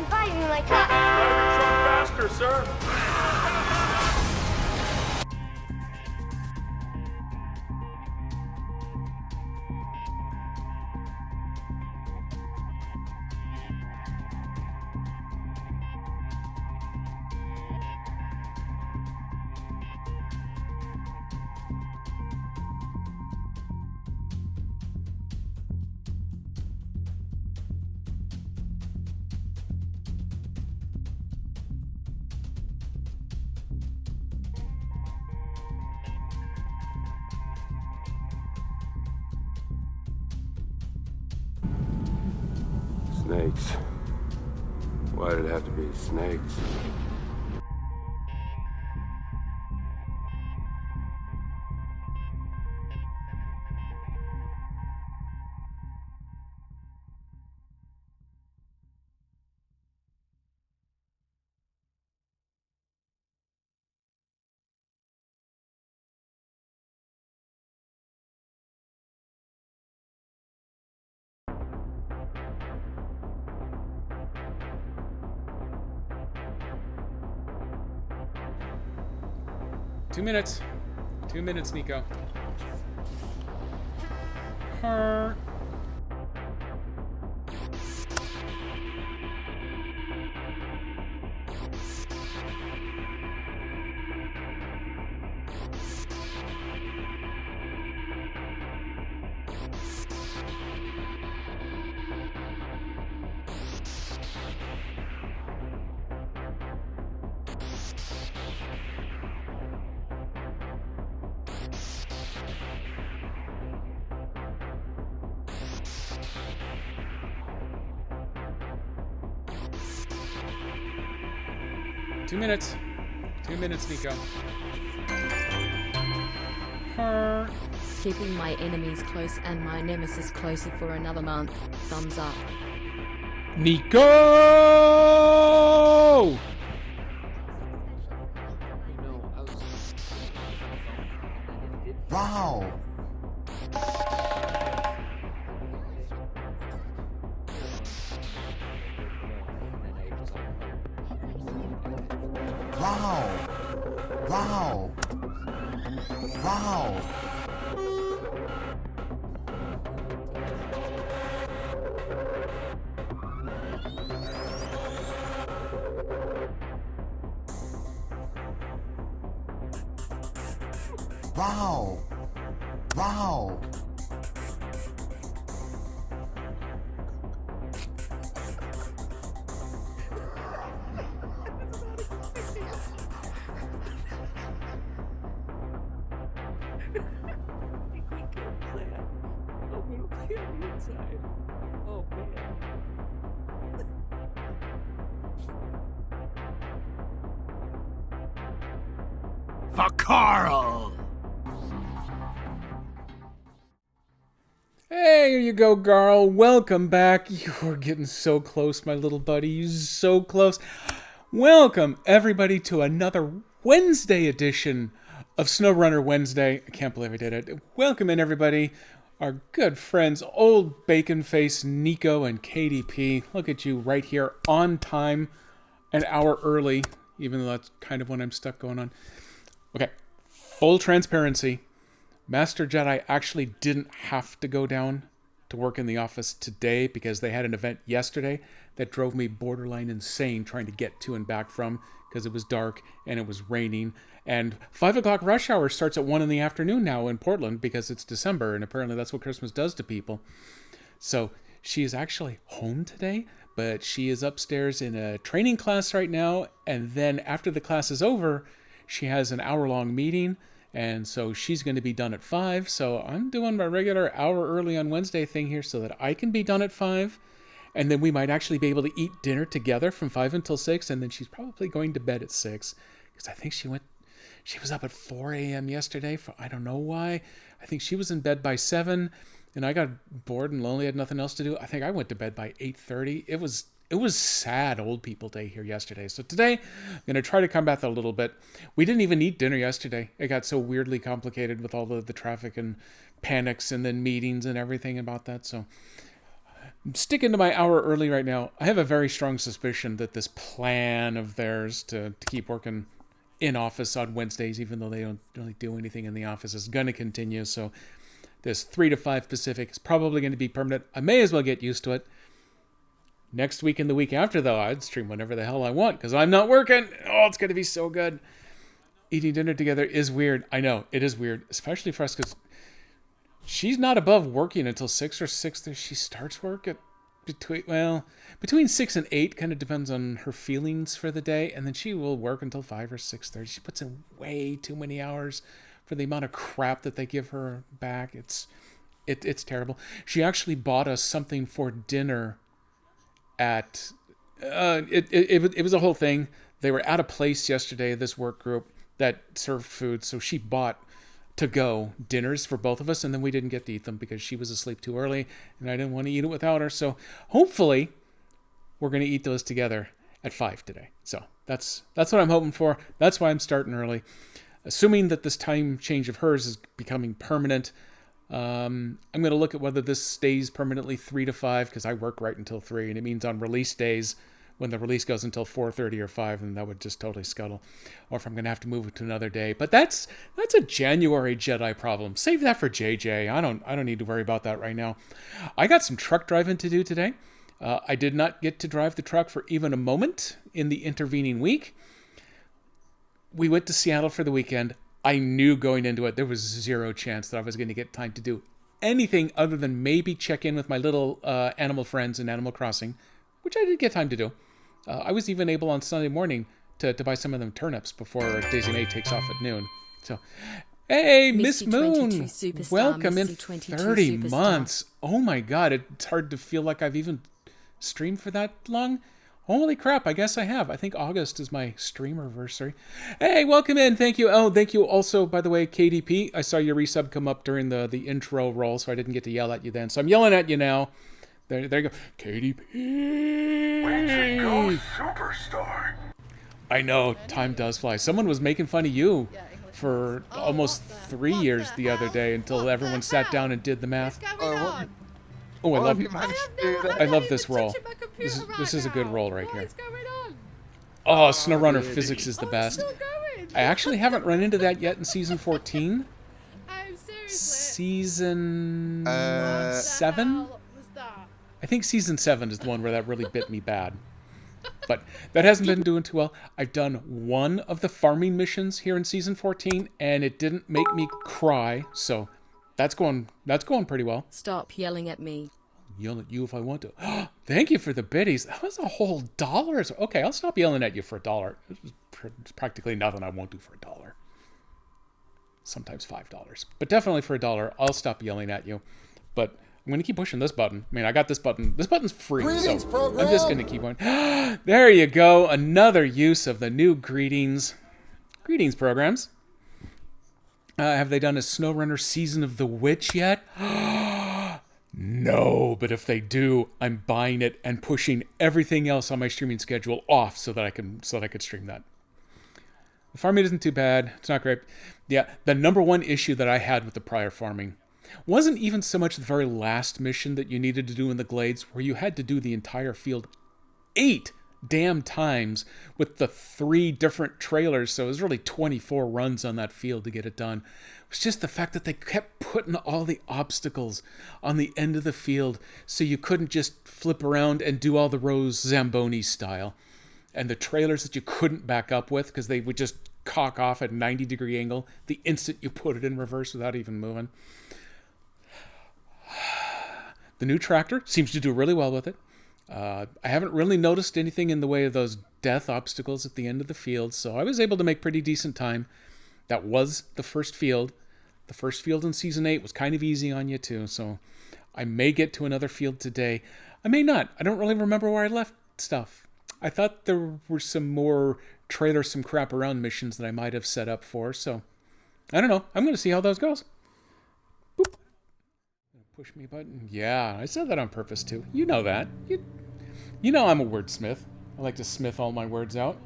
I'm fighting my truck. Drive your truck faster, sir. Snakes. Why did it have to be snakes? Two minutes, Nico. Two minutes, Nico. Keeping my enemies close and my nemesis closer for another month. Thumbs up. Nico! Wow! Wow! Wow! Wow! Wow! Wow! For Carl. Hey, here you go, Garl. Welcome back. You're getting so close, my little buddy. You're so close. Welcome, everybody, to another Wednesday edition of SnowRunner Wednesday. I can't believe I did it. Welcome in, everybody. Our good friends, Old Bacon Face, Nico, and KDP. Look at you right here on time, an hour early, even though that's kind of when I'm stuck going on. Okay, full transparency. Master Jedi actually didn't have to go down to work in the office today because they had an event yesterday that drove me borderline insane trying to get to and back from because it was dark and it was raining. And 5 o'clock rush hour starts at 1 in the afternoon now in Portland because it's December and apparently that's what Christmas does to people. So she is actually home today, but she is upstairs in a training class right now. And then after the class is over, she has an hour-long meeting. And so she's going to be done at 5. So I'm doing my regular hour early on Wednesday thing here so that I can be done at 5. And then we might actually be able to eat dinner together from 5 until 6. And then she's probably going to bed at 6. Because I think she was up at 4 a.m. yesterday. I don't know why. I think she was in bed by 7. And I got bored and lonely, had nothing else to do. I think I went to bed by 8:30. It was sad old people day here yesterday. So today, I'm going to try to combat that a little bit. We didn't even eat dinner yesterday. It got so weirdly complicated with all the traffic and panics and then meetings and everything about that. So sticking to my hour early right now. I have a very strong suspicion that this plan of theirs to keep working in office on Wednesdays, even though they don't really do anything in the office, is going to continue. So this 3 to 5 Pacific is probably going to be permanent. I may as well get used to it. Next week and the week after, though, I'd stream whenever the hell I want because I'm not working. Oh, it's going to be so good. Eating dinner together is weird. I know, it is weird, especially for us because she's not above working until 6 or 6:30. She starts work at between 6 and 8, kind of depends on her feelings for the day, and then she will work until 5 or 6:30. She puts in way too many hours for the amount of crap that they give her back. It's terrible. She actually bought us something for dinner at it was a whole thing. They were at a place yesterday, this work group that served food, so she bought to go dinners for both of us, and then we didn't get to eat them because she was asleep too early and I didn't want to eat it without her. So hopefully we're going to eat those together at 5 today. So that's what I'm hoping for. That's why I'm starting early, assuming that this time change of hers is becoming permanent. I'm going to look at whether this stays permanently 3 to 5 because I work right until 3, and it means on release days when the release goes until 4:30 or 5, then that would just totally scuttle. Or if I'm going to have to move it to another day. But that's a January Jedi problem. Save that for JJ. I don't need to worry about that right now. I got some truck driving to do today. I did not get to drive the truck for even a moment in the intervening week. We went to Seattle for the weekend. I knew going into it there was zero chance that I was going to get time to do anything other than maybe check in with my little animal friends in Animal Crossing, which I did get time to do. I was even able on Sunday morning to buy some of them turnips before Daisy May takes off at noon. So, hey, Miss Moon, welcome in 30 months. Oh my God, it's hard to feel like I've even streamed for that long. Holy crap, I guess I have. I think August is my streamerversary. Hey, welcome in. Thank you. Oh, thank you also, by the way, KDP. I saw your resub come up during the intro roll, so I didn't get to yell at you then. So I'm yelling at you now. There you go. KDP. Way to go, superstar. I know, time does fly. Someone was making fun of you for almost 3 years the other day until everyone sat down and did the math. Oh, I love this roll. This is a good roll right here. Oh, SnowRunner physics is the best. I actually haven't run into that yet in season 14. Season 7? I think season 7 is the one where that really bit me bad. But that hasn't been doing too well. I've done one of the farming missions here in season 14, and it didn't make me cry, so that's going pretty well. Stop yelling at me. Yell at you if I want to. Thank you for the biddies. That was a whole $1. Okay, I'll stop yelling at you for $1. It's practically nothing I won't do for $1. Sometimes $5. But definitely for $1, I'll stop yelling at you. But I'm going to keep pushing this button. I mean, I got this button. This button's free, Greetings, so program. I'm just going to keep going. There you go. Another use of the new greetings. Greetings programs. Have they done a SnowRunner Season of the Witch yet? No, but if they do, I'm buying it and pushing everything else on my streaming schedule off so that I could stream that. The farming isn't too bad. It's not great. Yeah, the number one issue that I had with the prior farming wasn't even so much the very last mission that you needed to do in the Glades, where you had to do the entire field 8 damn times with the 3 different trailers, so it was really 24 runs on that field to get it done. It was just the fact that they kept putting all the obstacles on the end of the field so you couldn't just flip around and do all the rows Zamboni style. And the trailers that you couldn't back up with because they would just cock off at a 90-degree angle the instant you put it in reverse without even moving. The new tractor seems to do really well with it. I haven't really noticed anything in the way of those death obstacles at the end of the field, so I was able to make pretty decent time. That was the first field. The first field in Season 8 was kind of easy on you too, so I may get to another field today. I may not. I don't really remember where I left stuff. I thought there were some more trailer some crap around missions that I might have set up for, so I don't know. I'm going to see how those goes. Boop. Push me button. Yeah, I said that on purpose too. You know that. You know I'm a wordsmith. I like to smith all my words out.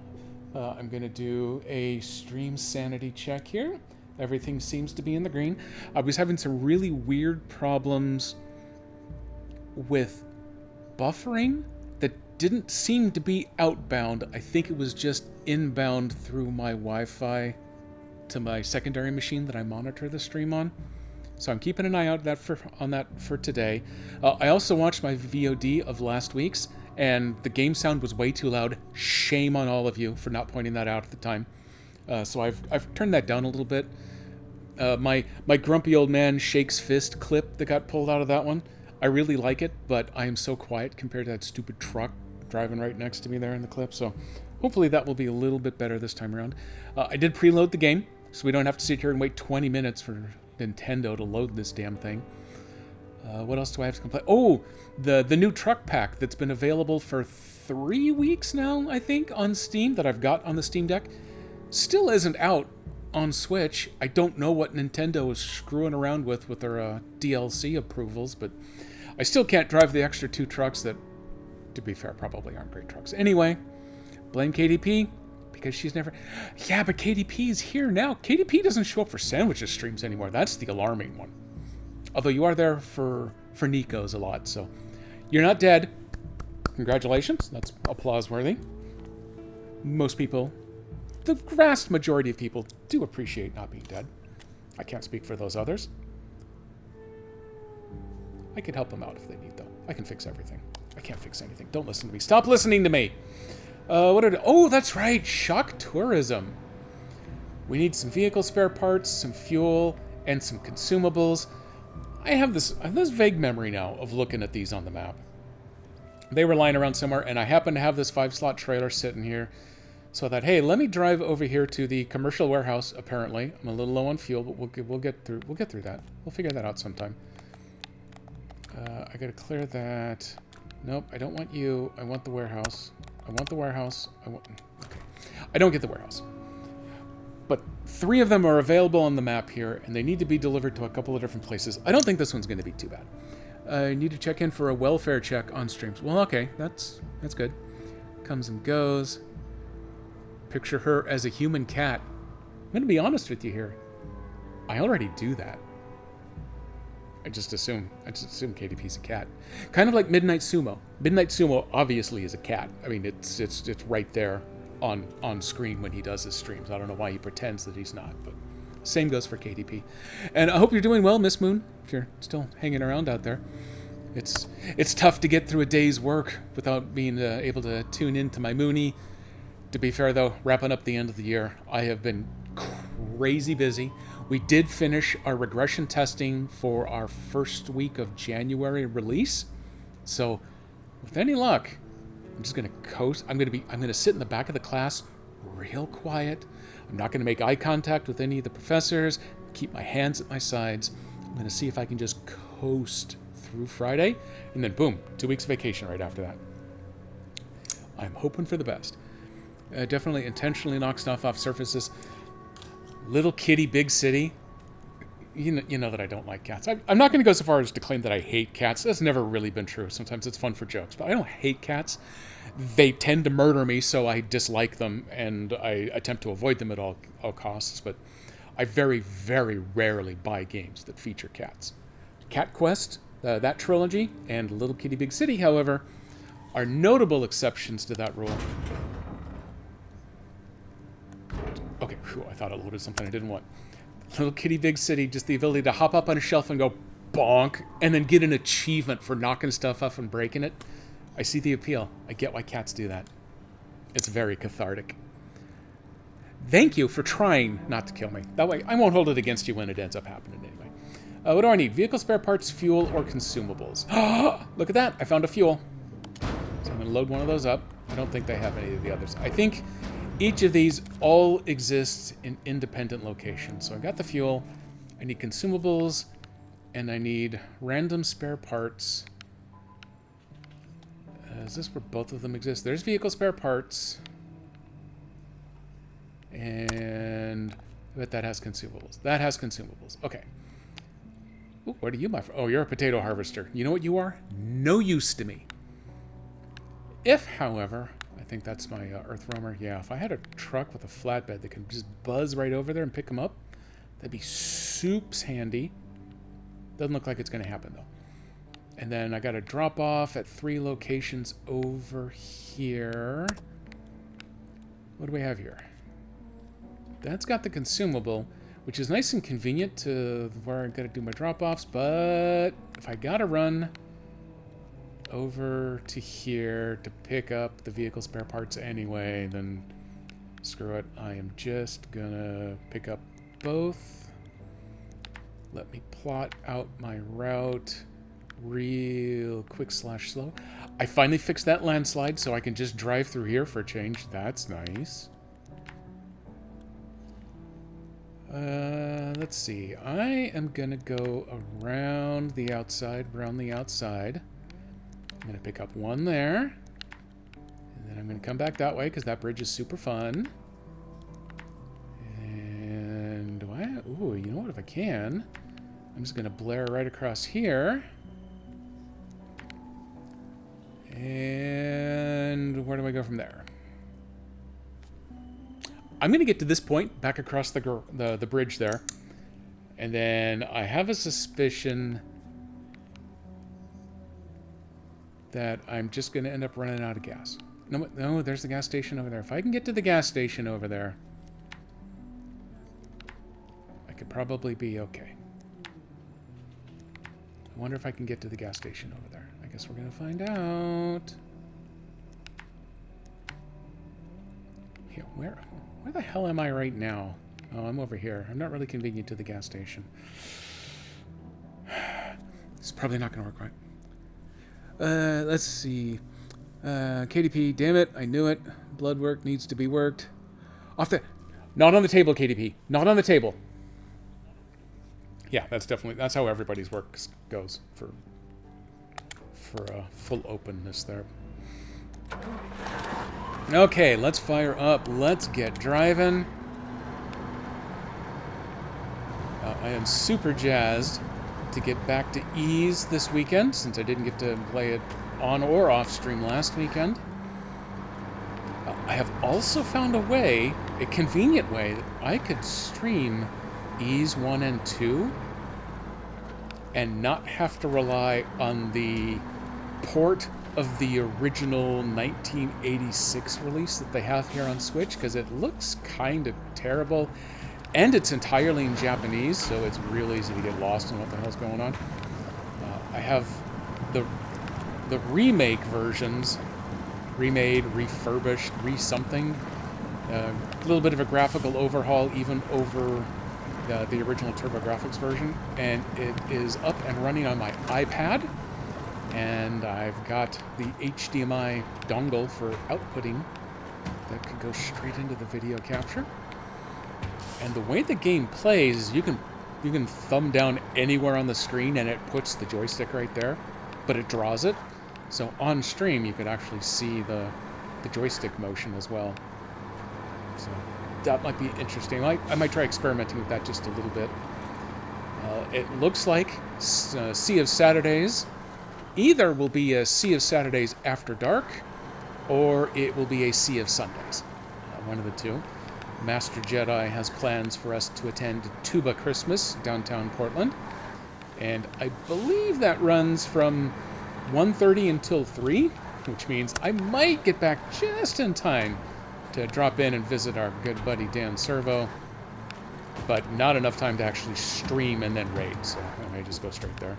I'm going to do a stream sanity check here. Everything seems to be in the green. I was having some really weird problems with buffering that didn't seem to be outbound. I think it was just inbound through my Wi-Fi to my secondary machine that I monitor the stream on. So I'm keeping an eye out on that for today. I also watched my VOD of last week's, and the game sound was way too loud. Shame on all of you for not pointing that out at the time. So I've turned that down a little bit. My grumpy old man shakes fist clip that got pulled out of that one, I really like it, but I am so quiet compared to that stupid truck driving right next to me there in the clip, so hopefully that will be a little bit better this time around. I did preload the game, so we don't have to sit here and wait 20 minutes for Nintendo to load this damn thing. What else do I have to complain? Oh, the new truck pack that's been available for 3 weeks now, I think, on Steam, that I've got on the Steam Deck, still isn't out on Switch. I don't know what Nintendo is screwing around with their DLC approvals, but I still can't drive the extra 2 trucks that, to be fair, probably aren't great trucks. Anyway, blame KDP, because she's never... Yeah, but KDP is here now. KDP doesn't show up for Sandwiches streams anymore. That's the alarming one. Although you are there for Nico's a lot, so... You're not dead. Congratulations. That's applause-worthy. Most people, the vast majority of people, do appreciate not being dead. I can't speak for those others. I could help them out if they need, though. I can fix everything. I can't fix anything. Don't listen to me. Stop listening to me! Oh, that's right! Shock tourism. We need some vehicle spare parts, some fuel, and some consumables. I have this vague memory now of looking at these on the map. They were lying around somewhere, and I happen to have this 5-slot trailer sitting here. So I thought, hey, let me drive over here to the commercial warehouse, apparently. I'm a little low on fuel, but we'll get through that. We'll figure that out sometime. I gotta clear that. Nope, I don't want you. I want the warehouse. I want the warehouse. Okay. I don't get the warehouse. But 3 of them are available on the map here, and they need to be delivered to a couple of different places. I don't think this one's going to be too bad. I need to check in for a welfare check on streams. Well, okay, that's good. Comes and goes. Picture her as a human cat. I'm going to be honest with you here. I already do that. I just assume KDP's a cat. Kind of like Midnight Sumo. Midnight Sumo obviously is a cat. I mean, it's right there on screen when he does his streams. I don't know why he pretends that he's not, but same goes for KDP. And I hope you're doing well, Miss Moon, if you're still hanging around out there. It's tough to get through a day's work without being able to tune into my Moonie. To be fair, though, wrapping up the end of the year, I have been crazy busy. We did finish our regression testing for our first week of January release. So, with any luck, I'm just going to coast. I'm going to sit in the back of the class real quiet. I'm not going to make eye contact with any of the professors. Keep my hands at my sides. I'm going to see if I can just coast through Friday. And then boom, 2 weeks vacation right after that. I'm hoping for the best. Definitely intentionally knock stuff off surfaces. Little kitty, big city. You know that I don't like cats. I'm not going to go so far as to claim that I hate cats. That's never really been true. Sometimes it's fun for jokes, but I don't hate cats. They tend to murder me, so I dislike them, and I attempt to avoid them at all costs, but I very, very rarely buy games that feature cats. Cat Quest, that trilogy, and Little Kitty Big City, however, are notable exceptions to that rule. Okay, whew, I thought it loaded something I didn't want. Little Kitty Big City, just the ability to hop up on a shelf and go bonk, and then get an achievement for knocking stuff off and breaking it. I see the appeal. I get why cats do that. It's very cathartic. Thank you for trying not to kill me. That way, I won't hold it against you when it ends up happening anyway. What do I need? Vehicle spare parts, fuel, or consumables? Look at that. I found a fuel. So I'm going to load one of those up. I don't think they have any of the others. I think each of these all exists in independent locations. So I got the fuel. I need consumables. And I need random spare parts. Is this where both of them exist? There's vehicle spare parts. And I bet that has consumables. That has consumables. Okay. Ooh, what are you, my friend? Oh, you're a potato harvester. You know what you are? No use to me. If, however, I think that's my Earth Roamer. Yeah, if I had a truck with a flatbed that could just buzz right over there and pick them up, that'd be soups handy. Doesn't look like it's going to happen, though. And then I got to drop off at 3 locations over here. What do we have here? That's got the consumable, which is nice and convenient to where I'm going to do my drop-offs, but if I got to run over to here to pick up the vehicle spare parts anyway, then screw it. I am just going to pick up both. Let me plot out my route real quick / slow. I finally fixed that landslide so I can just drive through here for a change. That's nice. Let's see. I am gonna go around the outside. I'm gonna pick up one there. And then I'm gonna come back that way because that bridge is super fun. And do I? Ooh, you know what? If I can, I'm just gonna blare right across here. And where do I go from there? I'm going to get to this point, back across the bridge there. And then I have a suspicion that I'm just going to end up running out of gas. No, there's the gas station over there. If I can get to the gas station over there, I could probably be okay. I wonder if I can get to the gas station over there. I guess we're going to find out. Here, where the hell am I right now? Oh, I'm over here. I'm not really convenient to the gas station. It's probably not going to work right. Let's see. KDP, damn it. I knew it. Blood work needs to be worked. Not on the table, KDP. Not on the table. Yeah, that's how everybody's work goes for full openness there. Okay, let's fire up. Let's get driving. I am super jazzed to get back to Ys this weekend, since I didn't get to play it on or off stream last weekend. I have also found a convenient way that I could stream Ys 1 and 2 and not have to rely on the port of the original 1986 release that they have here on Switch, because it looks kind of terrible, and it's entirely in Japanese, so it's real easy to get lost in what the hell's going on. I have the remake versions, remade, refurbished, re-something, a little bit of a graphical overhaul even over the original TurboGrafx version, and it is up and running on my iPad. And I've got the HDMI dongle for outputting that could go straight into the video capture. And the way the game plays, you can thumb down anywhere on the screen and it puts the joystick right there, but it draws it. So on stream, you could actually see the joystick motion as well. So that might be interesting. I might try experimenting with that just a little bit. It looks like Sea of Saturdays either will be a Sea of Saturdays After Dark, or it will be a Sea of Sundays. One of the two. Master Jedi has plans for us to attend Tuba Christmas, downtown Portland. And I believe that runs from 1:30 until 3, which means I might get back just in time to drop in and visit our good buddy Dan Servo, but not enough time to actually stream and then raid, so I may just go straight there.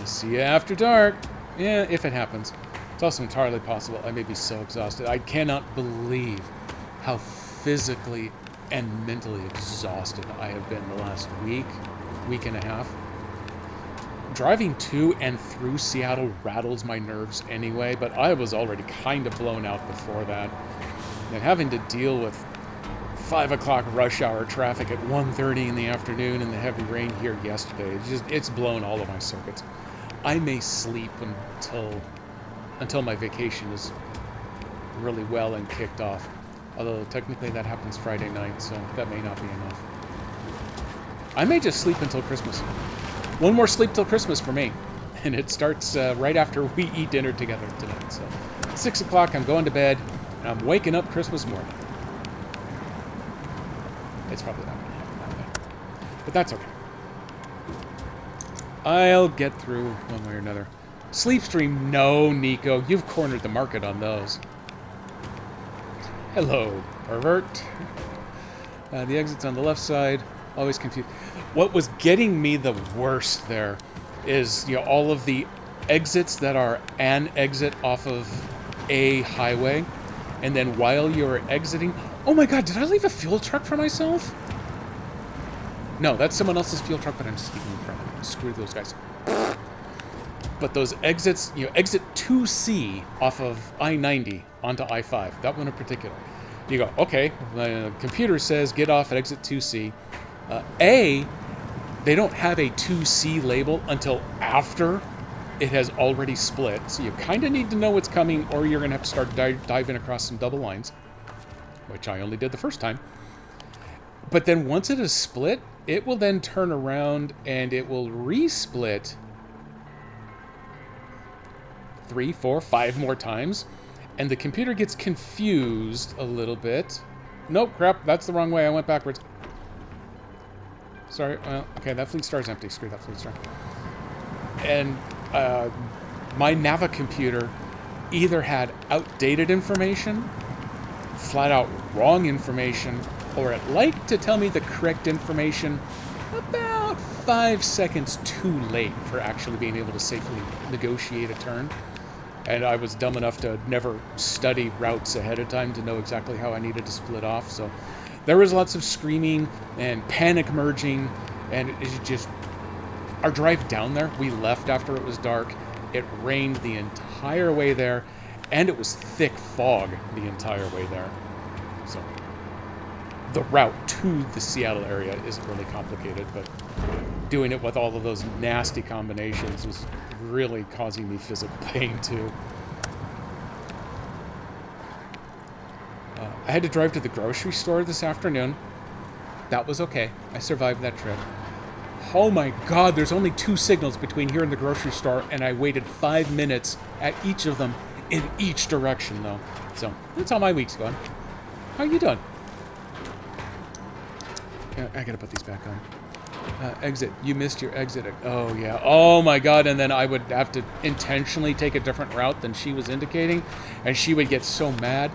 See you after dark. Yeah, if it happens. It's also entirely possible I may be so exhausted. I cannot believe how physically and mentally exhausted I have been the last week and a half. Driving to and through Seattle rattles my nerves anyway, but I was already kind of blown out before that. And having to deal with 5 o'clock rush hour traffic at 1:30 in the afternoon and the heavy rain here yesterday, it's blown all of my circuits. I may sleep until my vacation is really well and kicked off. Although technically that happens Friday night, so that may not be enough. I may just sleep until Christmas. One more sleep till Christmas for me. And it starts right after we eat dinner together tonight. So 6 o'clock, I'm going to bed, and I'm waking up Christmas morning. It's probably not going to happen that way. But that's okay. I'll get through one way or another. Sleepstream, no, Nico. You've cornered the market on those. Hello, pervert. The exit's on the left side. Always confused. What was getting me the worst there is, you know, all of the exits that are an exit off of a highway. And then while you're exiting... Oh my god, did I leave a fuel truck for myself? No, that's someone else's fuel truck, but I'm speaking in front of it. Screw those guys. But those exits, you know, exit 2C off of I-90 onto I-5, that one in particular. You go, okay, the computer says get off at exit 2C. They don't have a 2C label until after it has already split. So you kind of need to know what's coming, or you're going to have to start diving across some double lines, which I only did the first time. But then once it is split, it will then turn around and it will resplit 3, 4, 5 more times. And the computer gets confused a little bit. Nope, crap, that's the wrong way. I went backwards. Sorry, well, okay, that fleet star is empty. Screw that fleet star. And my Nava computer either had outdated information, flat out wrong information, or it liked to tell me the correct information about 5 seconds too late for actually being able to safely negotiate a turn. And I was dumb enough to never study routes ahead of time to know exactly how I needed to split off. So there was lots of screaming and panic merging, and it's just... Our drive down there, we left after it was dark. It rained the entire way there, and it was thick fog the entire way there. So the route to the Seattle area isn't really complicated, but doing it with all of those nasty combinations was really causing me physical pain too. I had to drive to the grocery store this afternoon. That was okay. I survived that trip. Oh my god, there's only 2 signals between here and the grocery store, and I waited 5 minutes at each of them in each direction, though. So, that's how my week's going. How you doing? Yeah, I gotta put these back on. Exit. You missed your exit. Oh, yeah. Oh, my God. And then I would have to intentionally take a different route than she was indicating, and she would get so mad.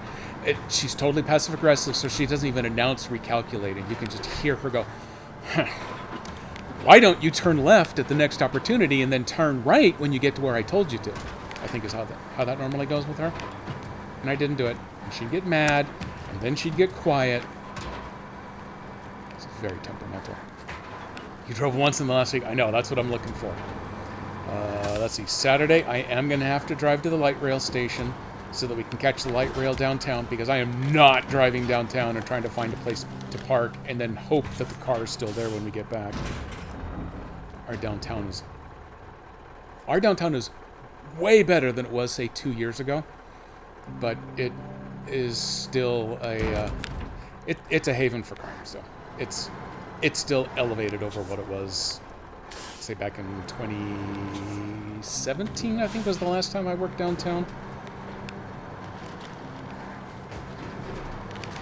She's totally passive-aggressive, so she doesn't even announce recalculating. You can just hear her go, huh. Why don't you turn left at the next opportunity and then turn right when you get to where I told you to? I think is how that normally goes with her. And I didn't do it. And she'd get mad, and then she'd get quiet. It's very temperamental. You drove once in the last week. I know, that's what I'm looking for. Let's see. Saturday, I am going to have to drive to the light rail station so that we can catch the light rail downtown, because I am not driving downtown and trying to find a place to park and then hope that the car is still there when we get back. Our downtown is way better than it was, say, 2 years ago, but it is still a it's a haven for crime. So it's still elevated over what it was, say, back in 2017. I think was the last time I worked downtown.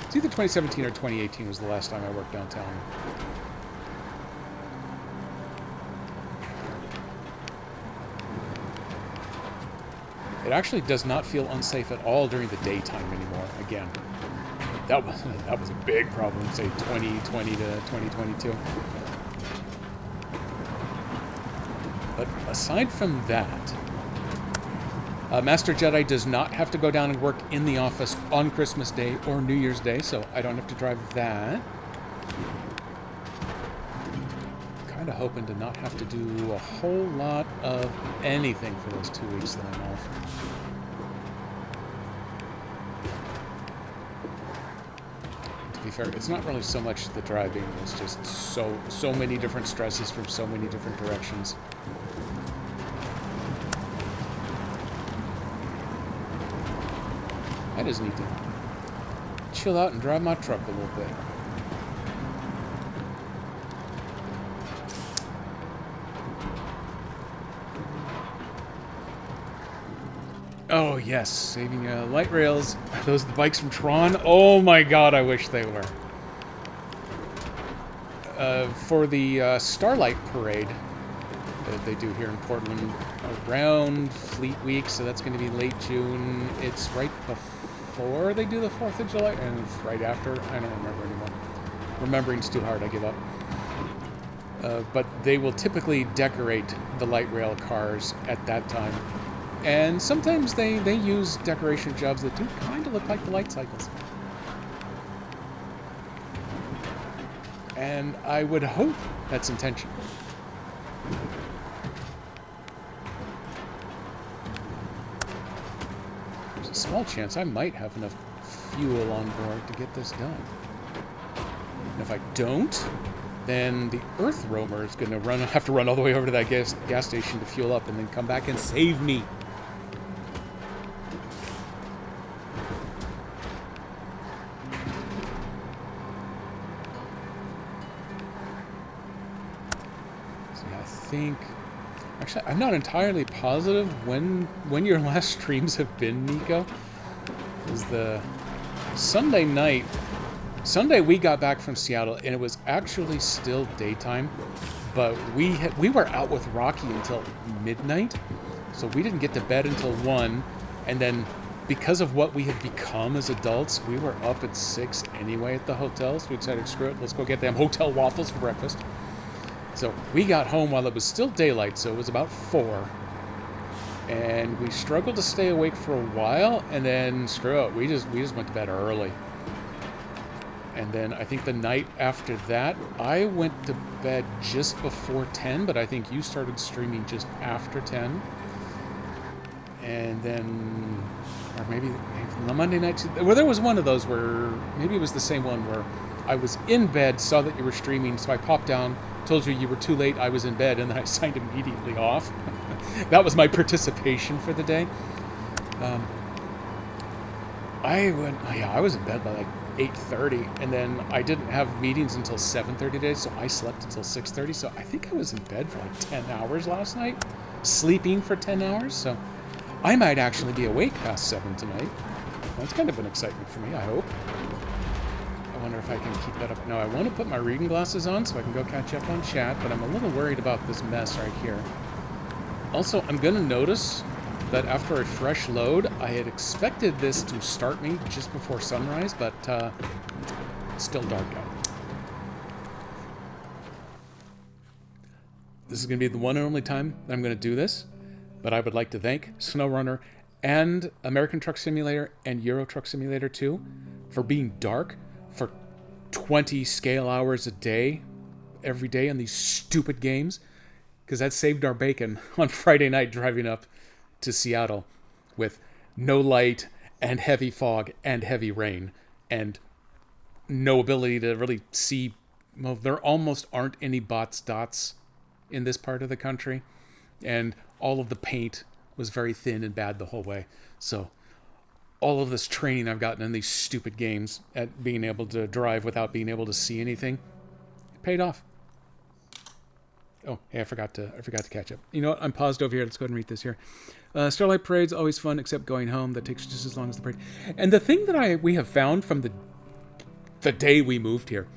It's either 2017 or 2018 was the last time I worked downtown. It actually does not feel unsafe at all during the daytime anymore. Again, that was a big problem, say 2020 to 2022. But aside from that, Master Jedi does not have to go down and work in the office on Christmas Day or New Year's Day, so I don't have to drive that. Kind of hoping to not have to do a whole lot of anything for those 2 weeks that I'm off. To be fair, it's not really so much the driving, it's just so many different stresses from so many different directions. I just need to chill out and drive my truck a little bit. Oh, yes. Saving light rails. Are those the bikes from Tron? Oh my god, I wish they were. For the Starlight Parade, that they do here in Portland around Fleet Week, so that's going to be late June. It's right before they do the 4th of July, and it's right after. I don't remember anymore. Remembering's too hard, I give up. But they will typically decorate the light rail cars at that time. And sometimes they use decoration jobs that do kind of look like the light cycles. And I would hope that's intentional. There's a small chance I might have enough fuel on board to get this done. And if I don't, then the Earth Roamer is going to have to run all the way over to that gas station to fuel up and then come back and save me. Actually, I'm not entirely positive when your last streams have been, Nico. Is the Sunday night. Sunday we got back from Seattle and it was actually still daytime, but we were out with Rocky until midnight, so we didn't get to bed until 1, and then because of what we had become as adults, we were up at 6 anyway at the hotel, so we decided, screw it, let's go get them hotel waffles for breakfast. So we got home while it was still daylight, so it was about 4. And we struggled to stay awake for a while, and then screw it, we just went to bed early. And then I think the night after that, I went to bed just before 10, but I think you started streaming just after 10. And then, or maybe the Monday night, well, there was one of those where, maybe it was the same one where I was in bed, saw that you were streaming, so I popped down, told you were too late, I was in bed, and then I signed immediately off. That was my participation for the day. I was in bed by like 8:30, and then I didn't have meetings until 7:30 today, so I slept until 6:30, so I think I was in bed for like 10 hours last night, sleeping for 10 hours, so I might actually be awake past 7 tonight. That's kind of an excitement for me, I hope. I wonder if I can keep that up. No, I want to put my reading glasses on so I can go catch up on chat, but I'm a little worried about this mess right here. Also, I'm going to notice that after a fresh load, I had expected this to start me just before sunrise, but it's still dark out. This is going to be the one and only time that I'm going to do this, but I would like to thank SnowRunner and American Truck Simulator and Euro Truck Simulator 2 for being dark for 20 scale hours a day, every day on these stupid games, because that saved our bacon on Friday night driving up to Seattle with no light and heavy fog and heavy rain and no ability to really see. Well, there almost aren't any dots in this part of the country, and all of the paint was very thin and bad the whole way. So all of this training I've gotten in these stupid games at being able to drive without being able to see anything, it paid off. Oh, hey, I forgot to catch up. You know what? I'm paused over here. Let's go ahead and read this here. Starlight Parade's always fun, except going home. That takes just as long as the parade. And the thing that we have found from the day we moved here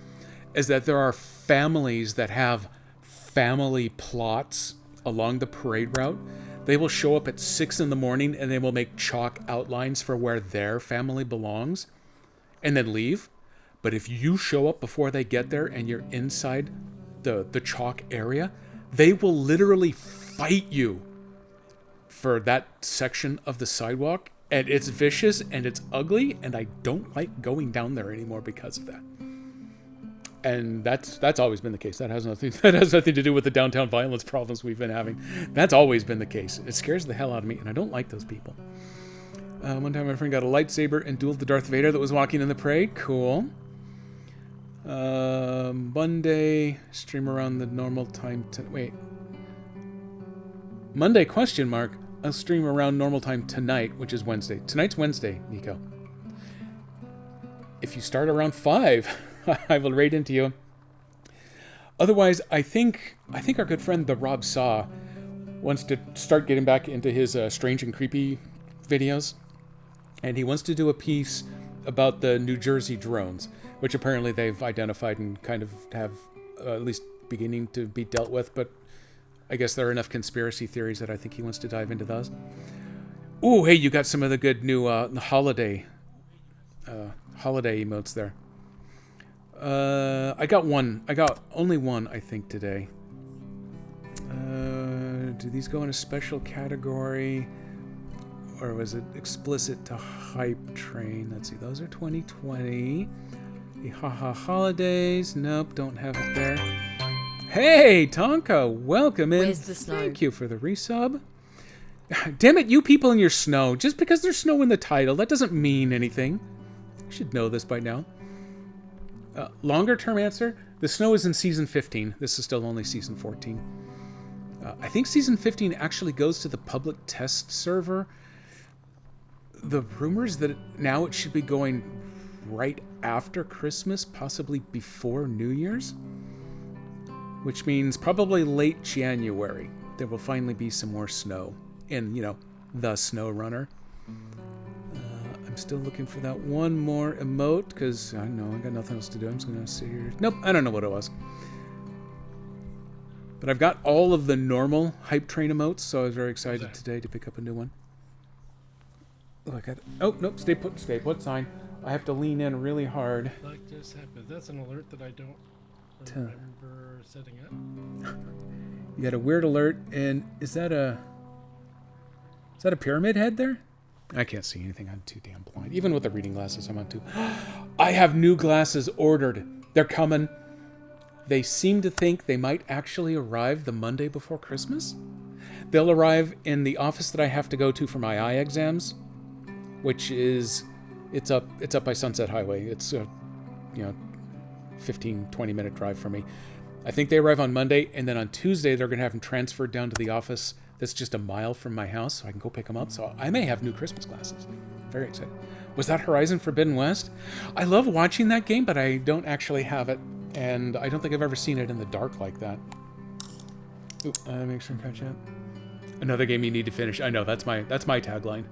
is that there are families that have family plots along the parade route. They will show up at 6 in the morning and they will make chalk outlines for where their family belongs and then leave. But if you show up before they get there and you're inside the chalk area, they will literally fight you for that section of the sidewalk. And it's vicious and it's ugly, and I don't like going down there anymore because of that. And that's always been the case. That has nothing to do with the downtown violence problems we've been having. That's always been the case. It scares the hell out of me, and I don't like those people. One time my friend got a lightsaber and dueled the Darth Vader that was walking in the parade. Cool. Monday, stream around the normal time. Monday, question mark. I'll stream around normal time tonight, which is Wednesday. Tonight's Wednesday, Nico. If you start around 5... I will raid into you. Otherwise, I think our good friend the Rob Saw wants to start getting back into his strange and creepy videos, and he wants to do a piece about the New Jersey drones, which apparently they've identified and kind of have at least beginning to be dealt with. But I guess there are enough conspiracy theories that I think he wants to dive into those. Ooh, hey, you got some of the good new holiday emotes there. I got one. I got only one, I think, today. Do these go in a special category? Or was it explicit to Hype Train? Let's see, those are 2020. The Haha Holidays. Nope, don't have it there. Hey, Tonka, welcome in. Where's the snow? Thank you for the resub. Damn it, you people and your snow. Just because there's snow in the title, that doesn't mean anything. You should know this by now. Longer term answer, the snow is in Season 15. This is still only Season 14. I think Season 15 actually goes to the public test server. The rumors that now it should be going right after Christmas, possibly before New Year's, which means probably late January. There will finally be some more snow in, the Snow Runner. I'm still looking for that one more emote because I know I got nothing else to do. I'm just going to sit here. Nope, I don't know what it was. But I've got all of the normal Hype Train emotes, so I was very excited today to pick up a new one. Oh, nope, stay put sign. I have to lean in really hard. Like just happened. That's an alert that I don't remember setting up. You got a weird alert, and is that a pyramid head there? I can't see anything. I'm too damn blind. Even with the reading glasses, I'm on too. I have new glasses ordered. They're coming. They seem to think they might actually arrive the Monday before Christmas. They'll arrive in the office that I have to go to for my eye exams, which is it's up by Sunset Highway. It's a 15-20 minute drive for me. I think they arrive on Monday, and then on Tuesday they're going to have them transferred down to the office that's just a mile from my house, so I can go pick them up. So I may have new Christmas glasses. Very excited. Was that Horizon Forbidden West? I love watching that game, but I don't actually have it, and I don't think I've ever seen it in the dark like that. Ooh, make sure to catch up. Another game you need to finish. I know, that's my tagline.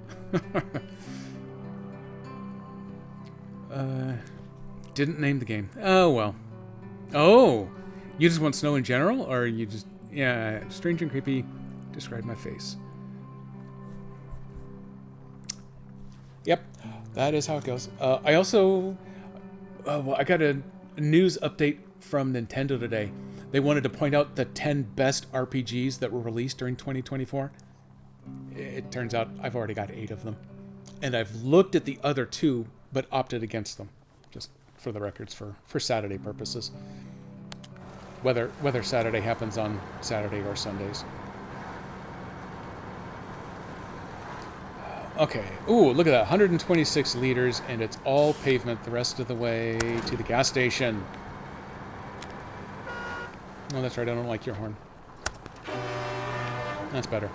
Didn't name the game. Oh, well. Oh! You just want snow in general? Or you just... Yeah, strange and creepy. Describe my face. Yep, that is how it goes. I also... I got a news update from Nintendo today. They wanted to point out the 10 best RPGs that were released during 2024. It turns out I've already got 8 of them. And I've looked at the other 2, but opted against them. Just for the records, for Saturday purposes. Whether Saturday happens on Saturday or Sundays. Okay. Ooh, look at that. 126 liters, and it's all pavement the rest of the way to the gas station. Oh, that's right. I don't like your horn. That's better.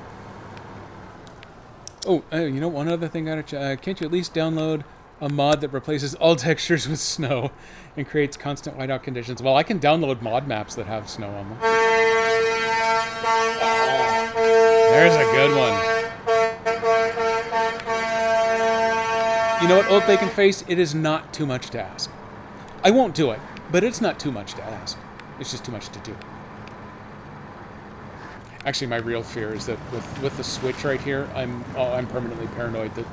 Oh, one other thing I gotta can't you at least download a mod that replaces all textures with snow and creates constant whiteout conditions? Well, I can download mod maps that have snow on them. There's a good one. You know what, Old Bacon Face? It is not too much to ask. I won't do it, but it's not too much to ask. It's just too much to do. Actually, my real fear is that with the Switch right here, I'm permanently paranoid that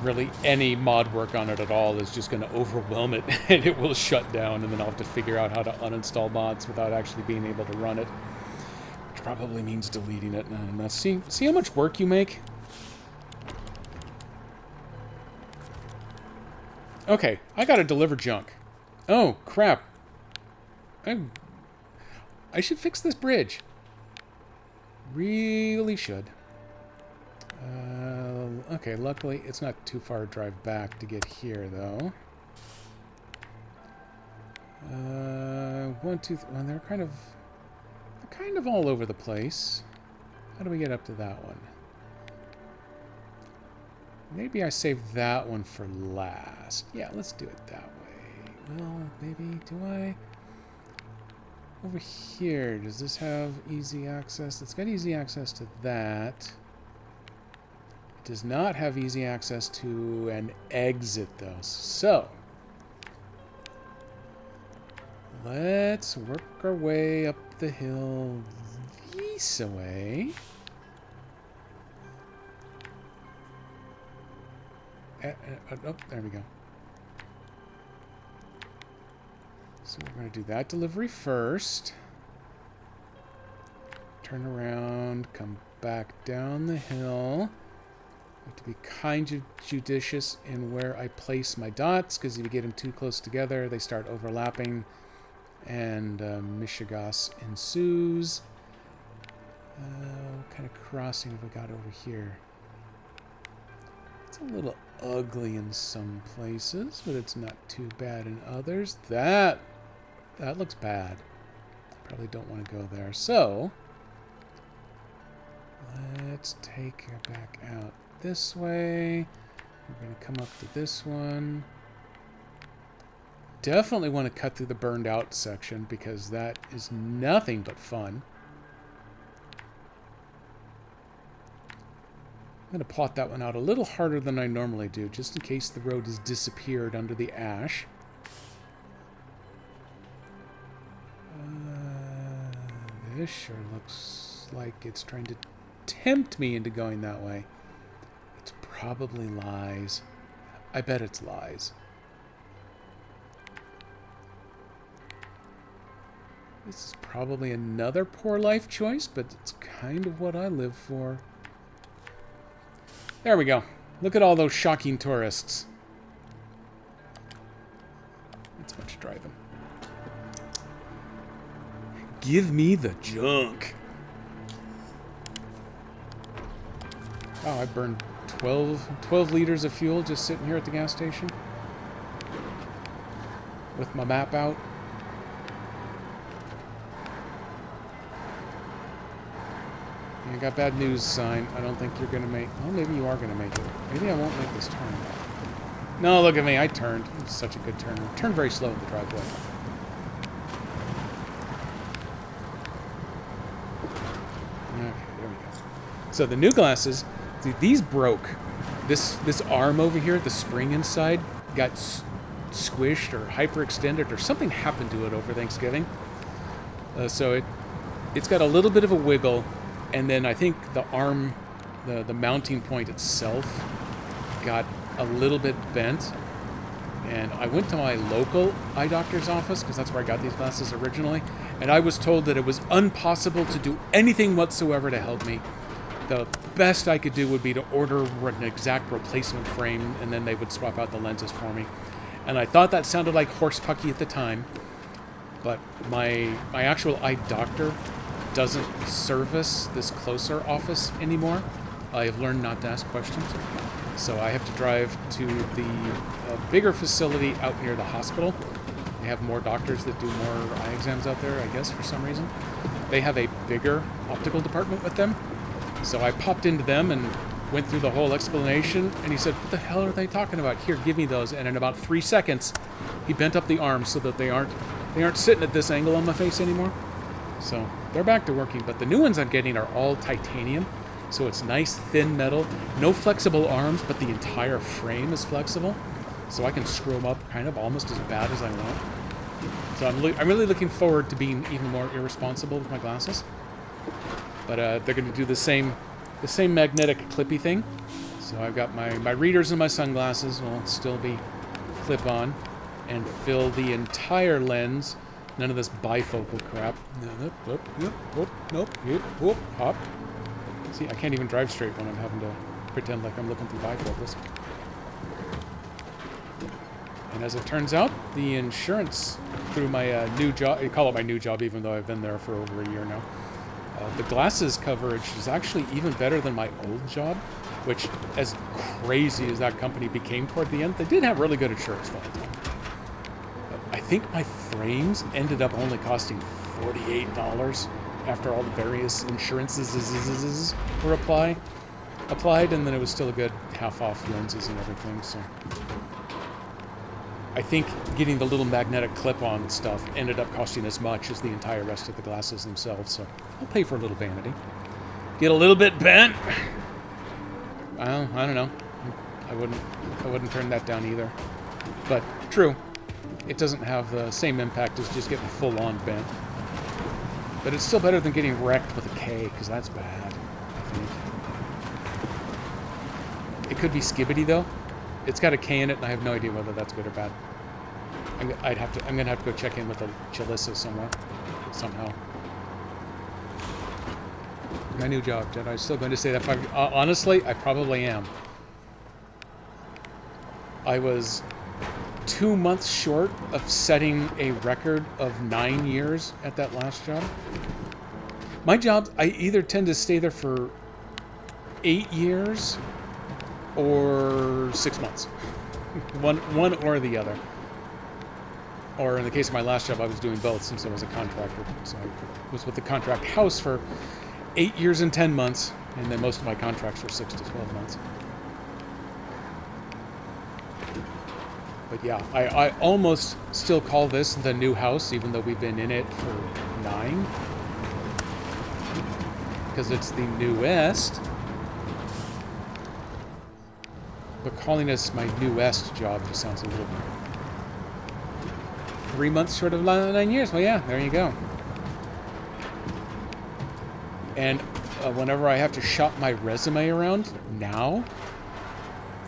really any mod work on it at all is just going to overwhelm it and it will shut down, and then I'll have to figure out how to uninstall mods without actually being able to run it. Which probably means deleting it. And see how much work you make? Okay, I gotta deliver junk. Oh, crap. I should fix this bridge. Really should. Okay, luckily it's not too far a drive back to get here, though. Well, they're kind of all over the place. How do we get up to that one? Maybe I saved that one for last. Yeah, let's do it that way. Well, maybe, do I? Over here, does this have easy access? It's got easy access to that. It does not have easy access to an exit, though. So, let's work our way up the hill piece away. Oh, there we go. So we're going to do that delivery first. Turn around, come back down the hill. I have to be kind of judicious in where I place my dots, because if you get them too close together, they start overlapping, and mishigas ensues. What kind of crossing have we got over here? It's a little ugly in some places, but it's not too bad in others. That looks bad. Probably don't want to go there. So let's take her back out this way. We're going to come up to this one. Definitely want to cut through the burned out section, because that is nothing but fun. I'm going to plot that one out a little harder than I normally do, just in case the road has disappeared under the ash. This sure looks like it's trying to tempt me into going that way. It's probably lies. I bet it's lies. This is probably another poor life choice, but it's kind of what I live for. There we go. Look at all those shocking tourists. That's much driving. Give me the junk. Oh, I burned 12 liters of fuel just sitting here at the gas station. With my map out. I got bad news, sign. I don't think you're going to make... Well, maybe you are going to make it. Maybe I won't make this turn. No, look at me. I turned. It was such a good turn. I turned very slow in the driveway. Okay, there we go. So the new glasses, see, these broke. This arm over here, the spring inside, got squished or hyperextended, or something happened to it over Thanksgiving. So it's got a little bit of a wiggle. And then I think the arm, the mounting point itself got a little bit bent. And I went to my local eye doctor's office, because that's where I got these glasses originally. And I was told that it was impossible to do anything whatsoever to help me. The best I could do would be to order an exact replacement frame, and then they would swap out the lenses for me. And I thought that sounded like horsepucky at the time. But my actual eye doctor doesn't service this closer office anymore. I have learned not to ask questions. So I have to drive to the bigger facility out near the hospital. They have more doctors that do more eye exams out there, I guess, for some reason. They have a bigger optical department with them. So I popped into them and went through the whole explanation, and he said, "What the hell are they talking about? Here, give me those." And in about 3 seconds, he bent up the arms so that they aren't sitting at this angle on my face anymore. So they're back to working, but the new ones I'm getting are all titanium. So it's nice, thin metal, no flexible arms, but the entire frame is flexible. So I can screw them up kind of almost as bad as I want. So I'm really looking forward to being even more irresponsible with my glasses. But they're going to do the same magnetic clippy thing. So I've got my readers and my sunglasses will still be clip-on and fill the entire lens. None of this bifocal crap. Nope, hop. See, I can't even drive straight when I'm having to pretend like I'm looking through bifocals. And as it turns out, the insurance through my new job, I call it my new job even though I've been there for over a year now, the glasses coverage is actually even better than my old job, which, as crazy as that company became toward the end, they did have really good insurance for it. I think my frames ended up only costing $48 after all the various insurances were applied, and then it was still a good half off lenses and everything. So I think getting the little magnetic clip-on stuff ended up costing as much as the entire rest of the glasses themselves. So I'll pay for a little vanity. Get a little bit bent. Well, I don't know. I wouldn't turn that down either. But true. It doesn't have the same impact as just getting full-on bent. But it's still better than getting wrecked with a K, because that's bad, I think. It could be Skibbity, though. It's got a K in it, and I have no idea whether that's good or bad. I'm gonna have to go check in with the Jalissa somewhere, somehow. My new job, Jedi. I'm still going to say that. Honestly, I probably am. I was 2 months short of setting a record of 9 years at that last job. My jobs, I either tend to stay there for 8 years or 6 months. one or the other. Or in the case of my last job, I was doing both since I was a contractor. So I was with the contract house for 8 years and 10 months, and then most of my contracts were 6 to 12 months. But yeah, I almost still call this the new house, even though we've been in it for 9. Because it's the newest. But calling this my newest job just sounds a little... 3 months short of 9 years. Well, yeah, there you go. And whenever I have to shop my resume around now,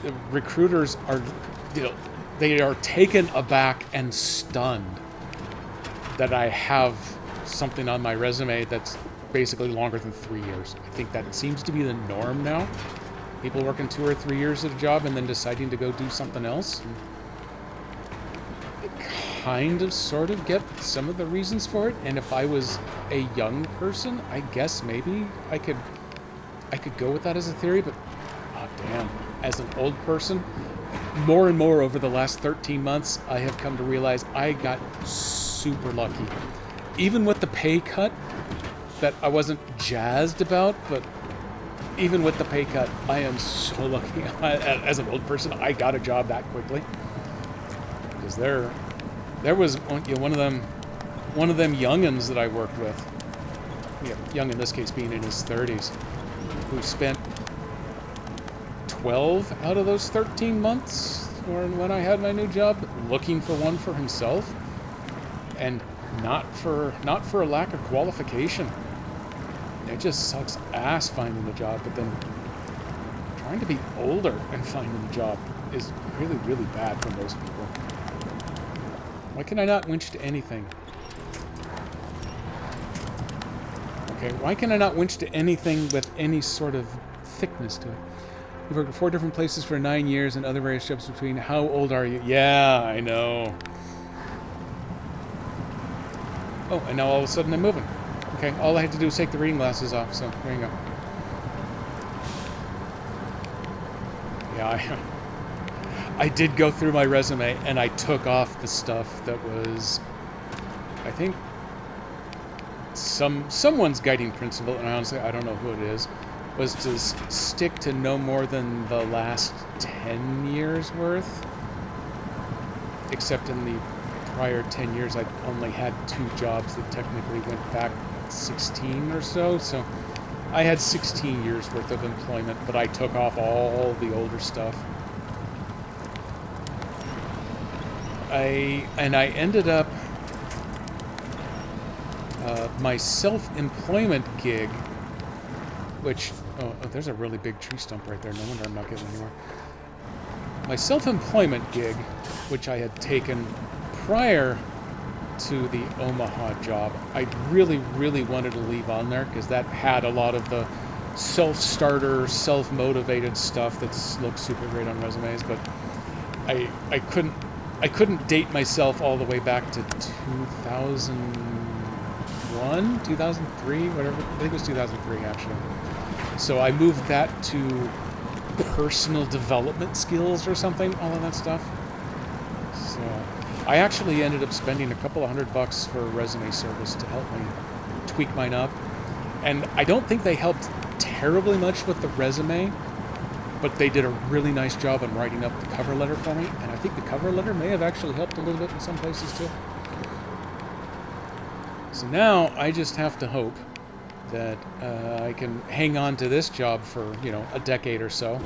the recruiters are, they are taken aback and stunned that I have something on my resume that's basically longer than 3 years. I think that seems to be the norm now. People working 2 or 3 years at a job and then deciding to go do something else. And kind of sort of get some of the reasons for it, and if I was a young person, I guess maybe I could go with that as a theory, but oh damn, as an old person, more and more over the last 13 months, I have come to realize I got super lucky. Even with the pay cut that I wasn't jazzed about, but even with the pay cut, I am so lucky. As an old person, I got a job that quickly. Because there was one of them youngins that I worked with, young in this case being in his 30s, who spent 12 out of those 13 months, or when I had my new job, looking for one for himself, and not for a lack of qualification. It just sucks ass finding a job, but then trying to be older and finding a job is really, really bad for most people. Why can I not winch to anything? Okay, why can I not winch to anything with any sort of thickness to it? You've worked at 4 different places for 9 years and other various jobs between. How old are you? Yeah, I know. Oh, and now all of a sudden I'm moving. Okay, all I had to do was take the reading glasses off, so there you go. Yeah, I did go through my resume, and I took off the stuff that was, I think, someone's guiding principle, and honestly, I don't know who it is, was to stick to no more than the last 10 years worth. Except in the prior 10 years, I only had 2 jobs that technically went back 16 or so, so I had 16 years worth of employment, but I took off all the older stuff. I ended up my self-employment gig, which there's a really big tree stump right there. No wonder I'm not getting anywhere. My self-employment gig, which I had taken prior to the Omaha job, I really, really wanted to leave on there because that had a lot of the self-starter, self-motivated stuff that looks super great on resumes, but I couldn't date myself all the way back to 2001, 2003, whatever. I think it was 2003, actually. So I moved that to personal development skills or something, all of that stuff. So I actually ended up spending a couple of $100 for a resume service to help me tweak mine up. And I don't think they helped terribly much with the resume, but they did a really nice job on writing up the cover letter for me, and I think the cover letter may have actually helped a little bit in some places too. So now I just have to hope that I can hang on to this job for, a decade or so.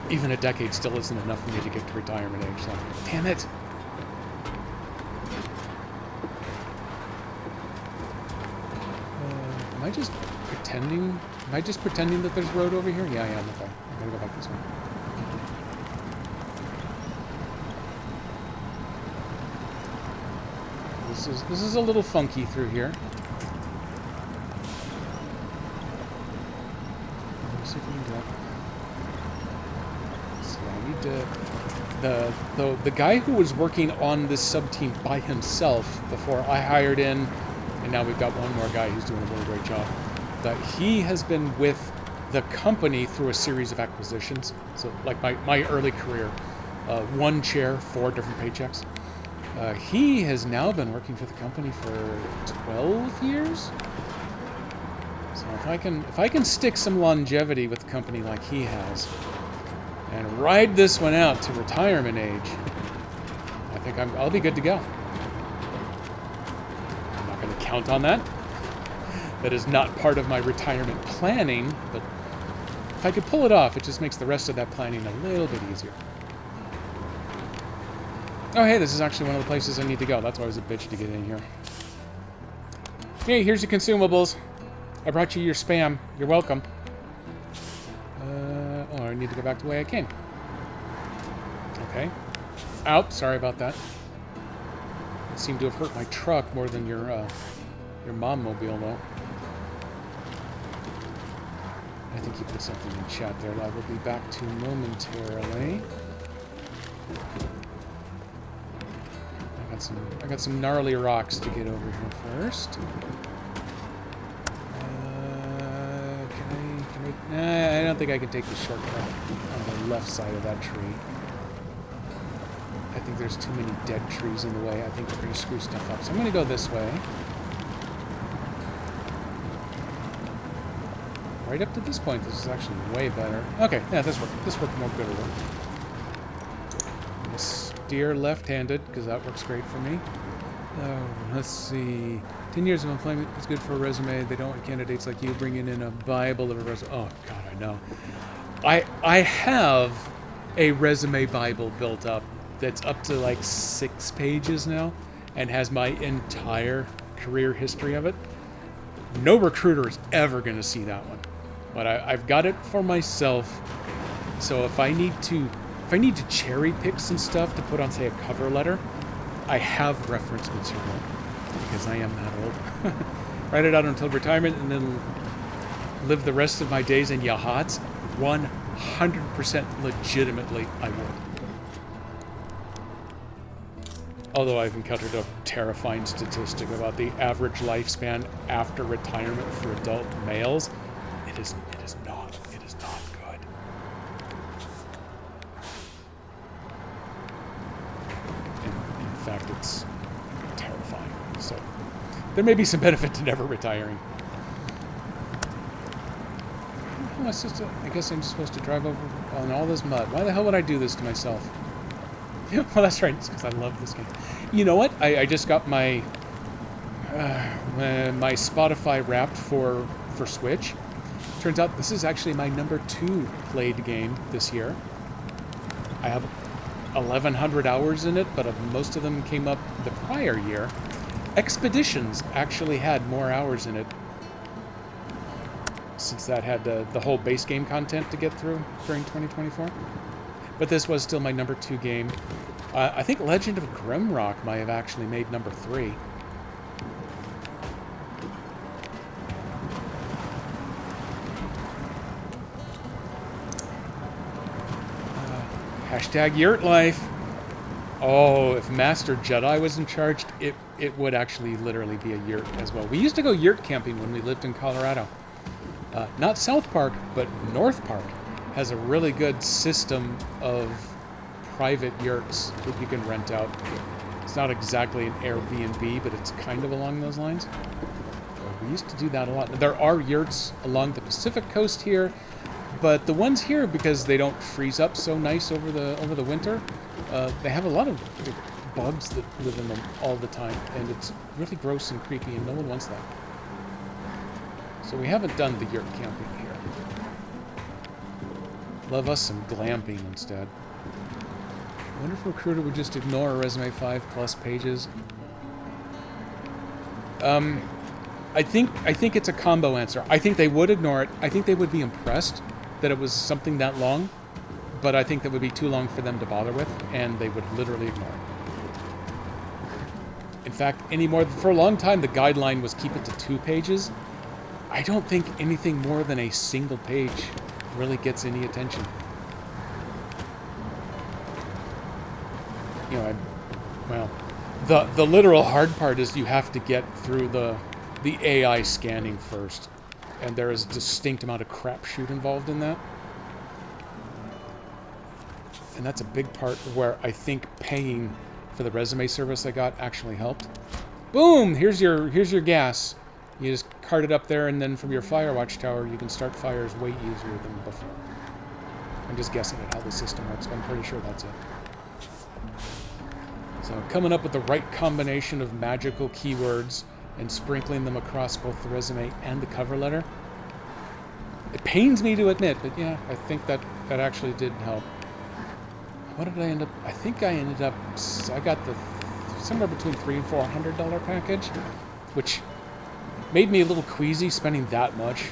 Even a decade still isn't enough for me to get to retirement age, so damn it. I just pretending? Am I just pretending that there's a road over here? Yeah, I am. Okay. I gotta go back this way. This is a little funky through here. Let's see if we can do that. So I need to... The guy who was working on this sub-team by himself before I hired in, and now we've got one more guy who's doing a really great job, but he has been with the company through a series of acquisitions. So like my early career, one chair, 4 different paychecks. He has now been working for the company for 12 years. So if I can stick some longevity with the company like he has, and ride this one out to retirement age, I think I'll be good to go. I'm not going to count on that. That is not part of my retirement planning, but if I could pull it off, it just makes the rest of that planning a little bit easier. Oh, hey, this is actually one of the places I need to go. That's why I was a bitch to get in here. Hey, here's your consumables. I brought you your spam. You're welcome. Oh, I need to go back the way I came. Okay. Out. Sorry about that. It seemed to have hurt my truck more than your mom-mobile, though. I think you put something in chat there that I will be back to momentarily. I got some gnarly rocks to get over here first. I don't think I can take the shortcut on the left side of that tree. I think there's too many dead trees in the way. I think they're going to screw stuff up. So I'm going to go this way. Right up to this point, this is actually way better. Okay, yeah, this worked more good. Steer left-handed, because that works great for me. Let's see. 10 years of employment is good for a resume. They don't want candidates like you bringing in a Bible of a resume. Oh, God, I know. I have a resume Bible built up that's up to like 6 pages now and has my entire career history of it. No recruiter is ever going to see that one. But I've got it for myself. So if I need to cherry pick some stuff to put on, say, a cover letter, I have reference material because I am that old. Write it out until retirement and then live the rest of my days in Yahats. 100% legitimately, I would. Although I've encountered a terrifying statistic about the average lifespan after retirement for adult males. It is not good. In fact, it's terrifying. So there may be some benefit to never retiring. I guess I'm just supposed to drive over on all this mud. Why the hell would I do this to myself? Yeah, well, that's right. It's because I love this game. You know what? I just got my my Spotify Wrapped for Switch. Turns out this is actually my #2 played game this year. I have 1,100 hours in it, but most of them came up the prior year. Expeditions actually had more hours in it, since that had the whole base game content to get through during 2024. But this was still my #2 game. I think Legend of Grimrock might have actually made #3. Hashtag Yurt Life. Oh, if Master Jedi was in charge, it would actually literally be a yurt as well. We used to go yurt camping when we lived in Colorado. Not South Park, but North Park has a really good system of private yurts that you can rent out. It's not exactly an Airbnb, but it's kind of along those lines. So we used to do that a lot. There are yurts along the Pacific coast here, but the ones here, because they don't freeze up so nice over the winter, they have a lot of bugs that live in them all the time, and it's really gross and creepy, and no one wants that. So we haven't done the yurt camping here. Love us some glamping instead. I wonder if a recruiter would just ignore a resume 5+ pages. I think it's a combo answer. I think they would ignore it. I think they would be impressed that it was something that long, but I think that would be too long for them to bother with, and they would literally ignore it. In fact, for a long time, the guideline was keep it to 2 pages. I don't think anything more than a single page really gets any attention. You know, well, the literal hard part is you have to get through the AI scanning first, and there is a distinct amount of crapshoot involved in that. And that's a big part where I think paying for the resume service I got actually helped. Boom! Here's your gas. You just cart it up there, and then from your Firewatch tower, you can start fires way easier than before. I'm just guessing at how the system works, but I'm pretty sure that's it. So coming up with the right combination of magical keywords and sprinkling them across both the resume and the cover letter. It pains me to admit, but yeah, I think that actually did help. What did I end up? I think I ended up. I got the somewhere between $300 and $400 package, which made me a little queasy spending that much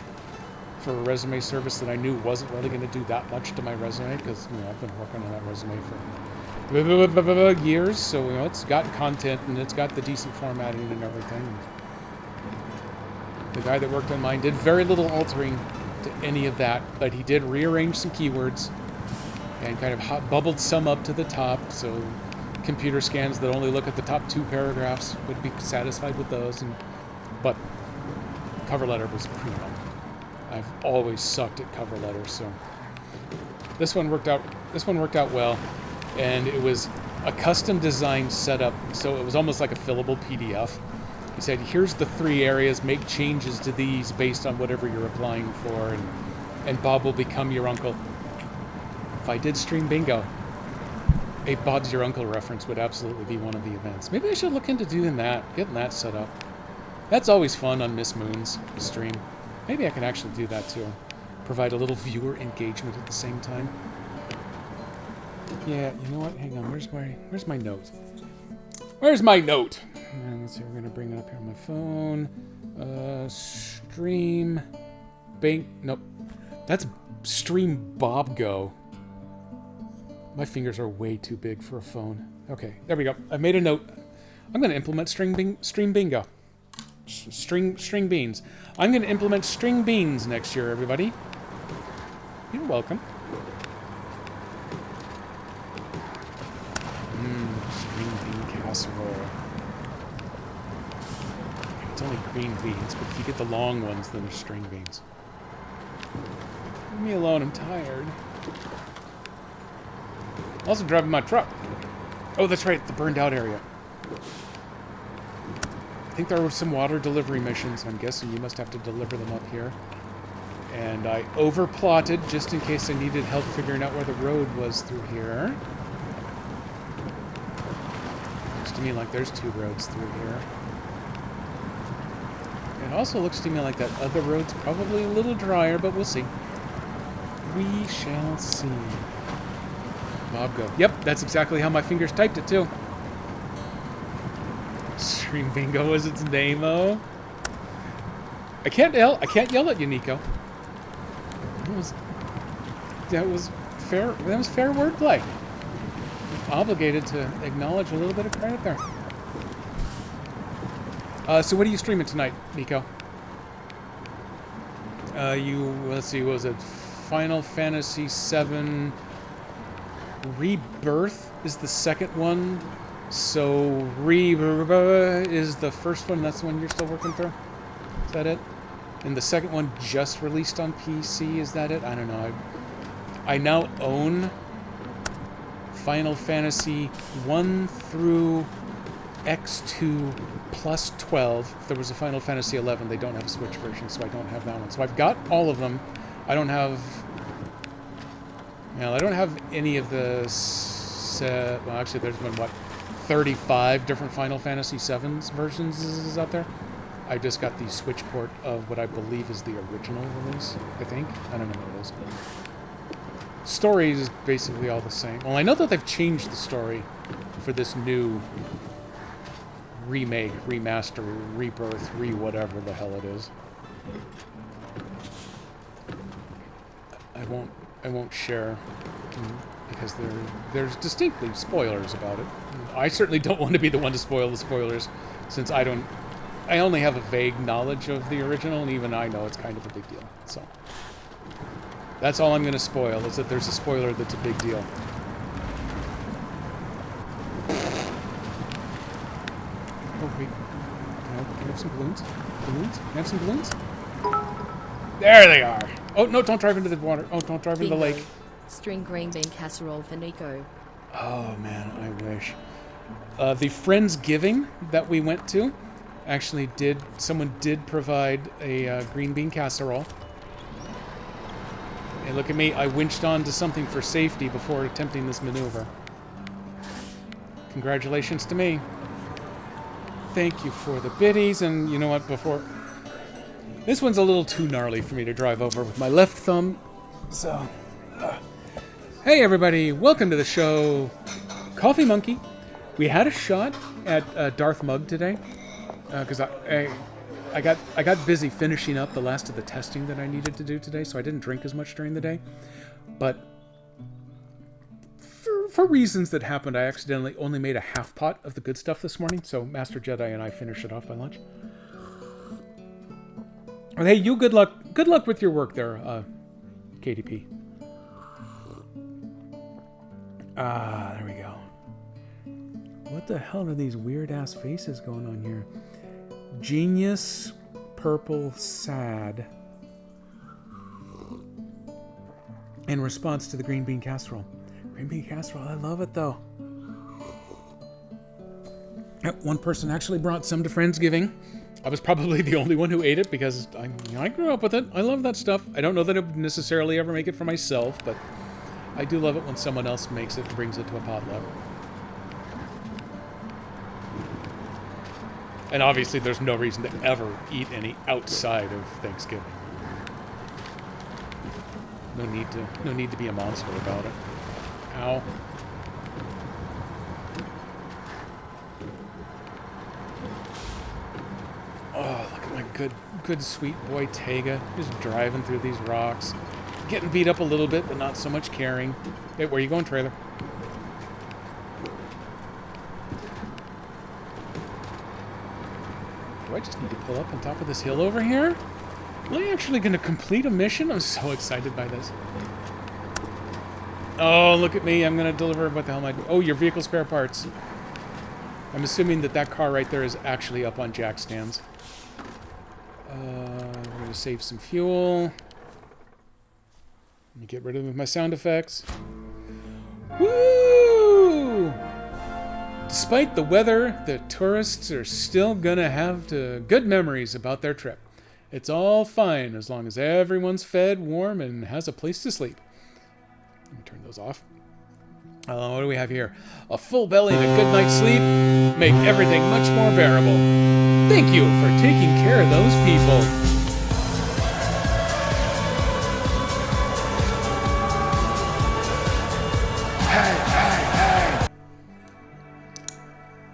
for a resume service that I knew wasn't really going to do that much to my resume, because I've been working on that resume for years, so it's got content and it's got the decent formatting and everything. The guy that worked on mine did very little altering to any of that, but he did rearrange some keywords and kind of bubbled some up to the top, so computer scans that only look at the top 2 paragraphs would be satisfied with those. But cover letter was primo. I've always sucked at cover letters, so this one worked out. This one worked out well, and it was a custom designed setup, so it was almost like a fillable PDF. He said, "Here's the 3 areas. Make changes to these based on whatever you're applying for, and Bob will become your uncle." If I did stream bingo, a Bob's Your Uncle reference would absolutely be one of the events. Maybe I should look into doing that, getting that set up. That's always fun on Miss Moon's stream. Maybe I can actually do that too. Provide a little viewer engagement at the same time. Yeah, you know what? Hang on. Where's my note? Where's my note? And let's see. We're gonna bring it up here on my phone. Stream. Bing. Nope. That's Stream Bob Go. My fingers are way too big for a phone. Okay, there we go. I made a note. I'm going to implement stream bingo. String beans. I'm going to implement string beans next year, everybody. You're welcome. String bean casserole. It's only green beans, but if you get the long ones, then they're string beans. Leave me alone, I'm tired. Also driving my truck. Oh, that's right, the burned out area. I think there were some water delivery missions. I'm guessing you must have to deliver them up here. And I overplotted just in case I needed help figuring out where the road was through here. Looks to me like there's 2 roads through here. It also looks to me like that other road's probably a little drier, but we'll see. We shall see. Bob Go. Yep, that's exactly how my fingers typed it, too. Stream Bingo was its name-o. I can't yell at you, Nico. That was fair wordplay. Obligated to acknowledge a little bit of credit there. So what are you streaming tonight, Nico? Let's see, what was it? Final Fantasy VII Rebirth is the second one. So Rebirth is the first one. That's the one you're still working through? Is that it? And the second one just released on PC. Is that it? I don't know. I now own Final Fantasy 1 through X2 plus 12. If there was a Final Fantasy 11, they don't have a Switch version, so I don't have that one. So I've got all of them. I don't have... Well, I don't have any of the... well, actually, there's been, 35 different Final Fantasy VII's versions out there. I just got the Switch port of what I believe is the original release, I think. I don't know what it is. Story is basically all the same. Well, I know that they've changed the story for this new remake, remaster, rebirth, whatever the hell it is. I won't share because there's distinctly spoilers about it. I certainly don't want to be the one to spoil the spoilers, since I only have a vague knowledge of the original, and even I know it's kind of a big deal. So that's all I'm going to spoil, is that there's a spoiler that's a big deal. Oh wait, can I have some balloons? Balloons? Can I have some balloons? There they are! Oh, no, don't drive into the water. Oh, don't drive into the Bingo. lake. String green bean casserole for Nico. Oh, man, I wish. The Friendsgiving that we went to, actually someone did provide a green bean casserole. Hey, look at me. I winched onto something for safety before attempting this maneuver. Congratulations to me. Thank you for the biddies, and you know what, this one's a little too gnarly for me to drive over with my left thumb, so... Hey everybody, welcome to the show, Coffee Monkey. We had a shot at Darth Mug today, because I got busy finishing up the last of the testing that I needed to do today, so I didn't drink as much during the day. But for reasons that happened, I accidentally only made a half pot of the good stuff this morning, so Master Jedi and I finished it off by lunch. And hey, you good luck with your work there, KDP. There we go. What the hell are these weird-ass faces going on here? Genius, purple, sad. In response to the green bean casserole. Green bean casserole, I love it though. Yep, one person actually brought some to Friendsgiving. I was probably the only one who ate it because I grew up with it. I love that stuff. I don't know that I would necessarily ever make it for myself, but I do love it when someone else makes it and brings it to a potluck. And obviously there's no reason to ever eat any outside of Thanksgiving. No need to be a monster about it. Ow. Oh, look at my good sweet boy Tega, just driving through these rocks. Getting beat up a little bit, but not so much caring. Hey, where you going, trailer? Do I just need to pull up on top of this hill over here? Am I actually going to complete a mission? I'm so excited by this. Oh, look at me. I'm going to deliver, what the hell am I doing? Oh, your vehicle spare parts. I'm assuming that car right there is actually up on jack stands. We're going to save some fuel. Let me get rid of my sound effects. Woo! Despite the weather, the tourists are still going to have good memories about their trip. It's all fine as long as everyone's fed, warm, and has a place to sleep. Let me turn those off. What do we have here? A full belly and a good night's sleep make everything much more bearable. Thank you for taking care of those people. Hey.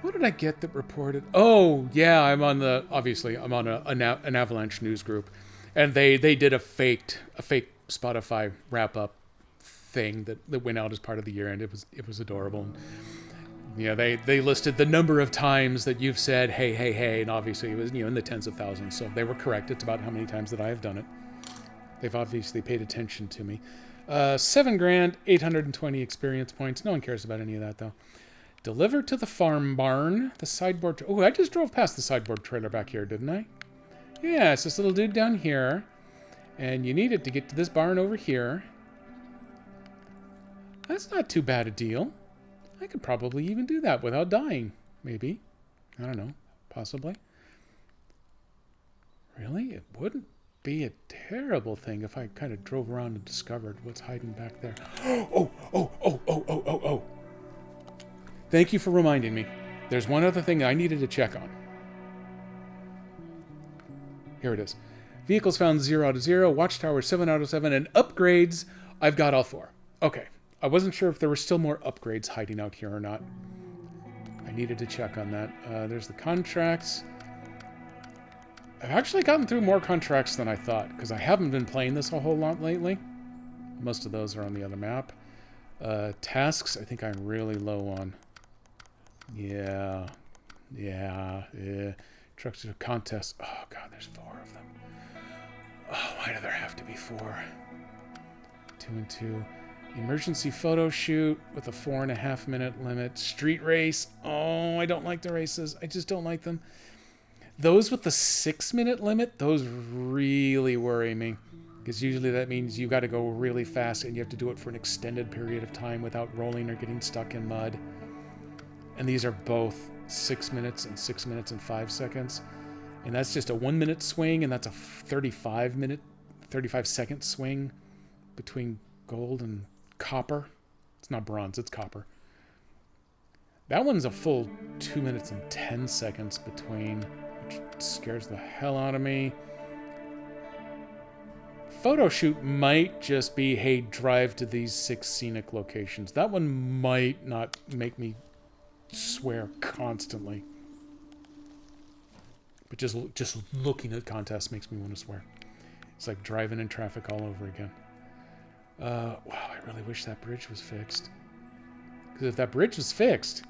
What did I get that reported? Oh, yeah, I'm on an Avalanche news group, and they did a fake Spotify wrap up thing that went out as part of the year, and it was adorable. Yeah, they listed the number of times that you've said hey, and obviously it was in the tens of thousands, so they were correct. It's about how many times that I have done it. They've obviously paid attention to me. 7 grand, 820 experience points. No one cares about any of that though. Deliver to the farm barn. The sideboard. Oh, I just drove past the sideboard trailer back here, didn't I? Yeah, it's this little dude down here, and you need it to get to this barn over here. That's not too bad a deal. I could probably even do that without dying. Maybe. I don't know. Possibly. Really? It wouldn't be a terrible thing if I kind of drove around and discovered what's hiding back there. Oh. Thank you for reminding me. There's one other thing I needed to check on. Here it is. Vehicles found 0 out of 0. Watchtower 7 out of 7. And upgrades, I've got all 4. Okay. I wasn't sure if there were still more upgrades hiding out here or not. I needed to check on that. There's the contracts. I've actually gotten through more contracts than I thought, because I haven't been playing this a whole lot lately. Most of those are on the other map. Tasks, I think I'm really low on. Yeah. Trucks to contest. Oh, God, there's 4 of them. Oh, why do there have to be 4? 2 and 2. Emergency photo shoot with a 4.5 minute limit. Street race. Oh, I don't like the races. I just don't like them. Those with the 6 minute limit, those really worry me. Because usually that means you got to go really fast and you have to do it for an extended period of time without rolling or getting stuck in mud. And these are both 6 minutes and 6 minutes and 5 seconds. And that's just a 1 minute swing, and that's a 35 second swing between gold and copper. It's not bronze, it's copper. That one's a full 2 minutes and 10 seconds between, which scares the hell out of me. Photo shoot might just be, hey, drive to these 6 scenic locations. That one might not make me swear constantly. But just looking at contests makes me want to swear. It's like driving in traffic all over again. Wow, I really wish that bridge was fixed. Because if that bridge was fixed,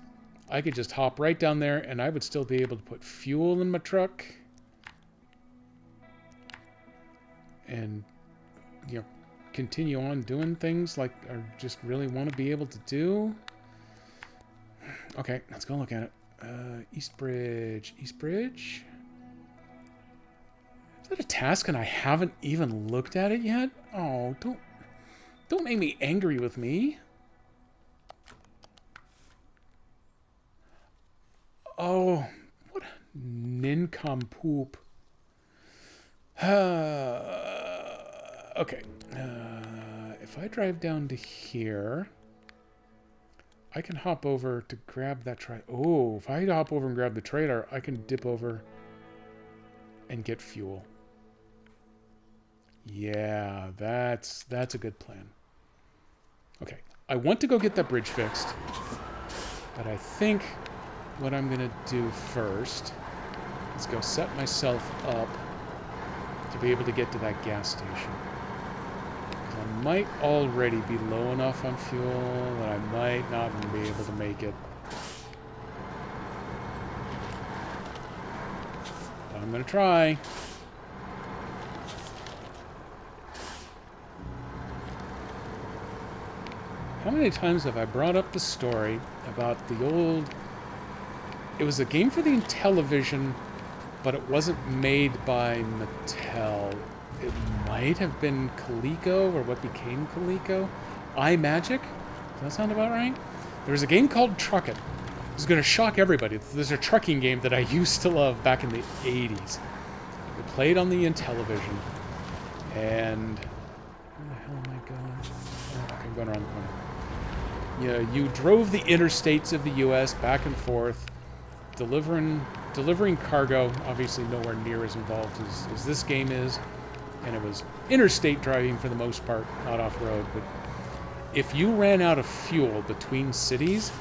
I could just hop right down there and I would still be able to put fuel in my truck. And, you know, continue on doing things like I just really want to be able to do. Okay, let's go look at it. East Bridge. East Bridge? Is that a task and I haven't even looked at it yet? Oh, don't make me angry with me. Oh, what a nincompoop. Okay. If I drive down to here, I can hop over to grab that trailer. Oh, if I hop over and grab the trailer, I can dip over and get fuel. Yeah, that's a good plan. Okay, I want to go get that bridge fixed, but I think what I'm gonna do first is go set myself up to be able to get to that gas station. I might already be low enough on fuel that I might not even be able to make it. But I'm gonna try. How many times have I brought up the story about the old... It was a game for the Intellivision, but it wasn't made by Mattel. It might have been Coleco, or what became Coleco. iMagic? Does that sound about right? There was a game called Truck It. This is going to shock everybody. There's a trucking game that I used to love back in the 80s. It played on the Intellivision. And... where the hell am I going? Oh, I'm going around the corner. Yeah, you drove the interstates of the U.S. back and forth, delivering cargo, obviously nowhere near as involved as this game is. And it was interstate driving for the most part, not off-road. But if you ran out of fuel between cities,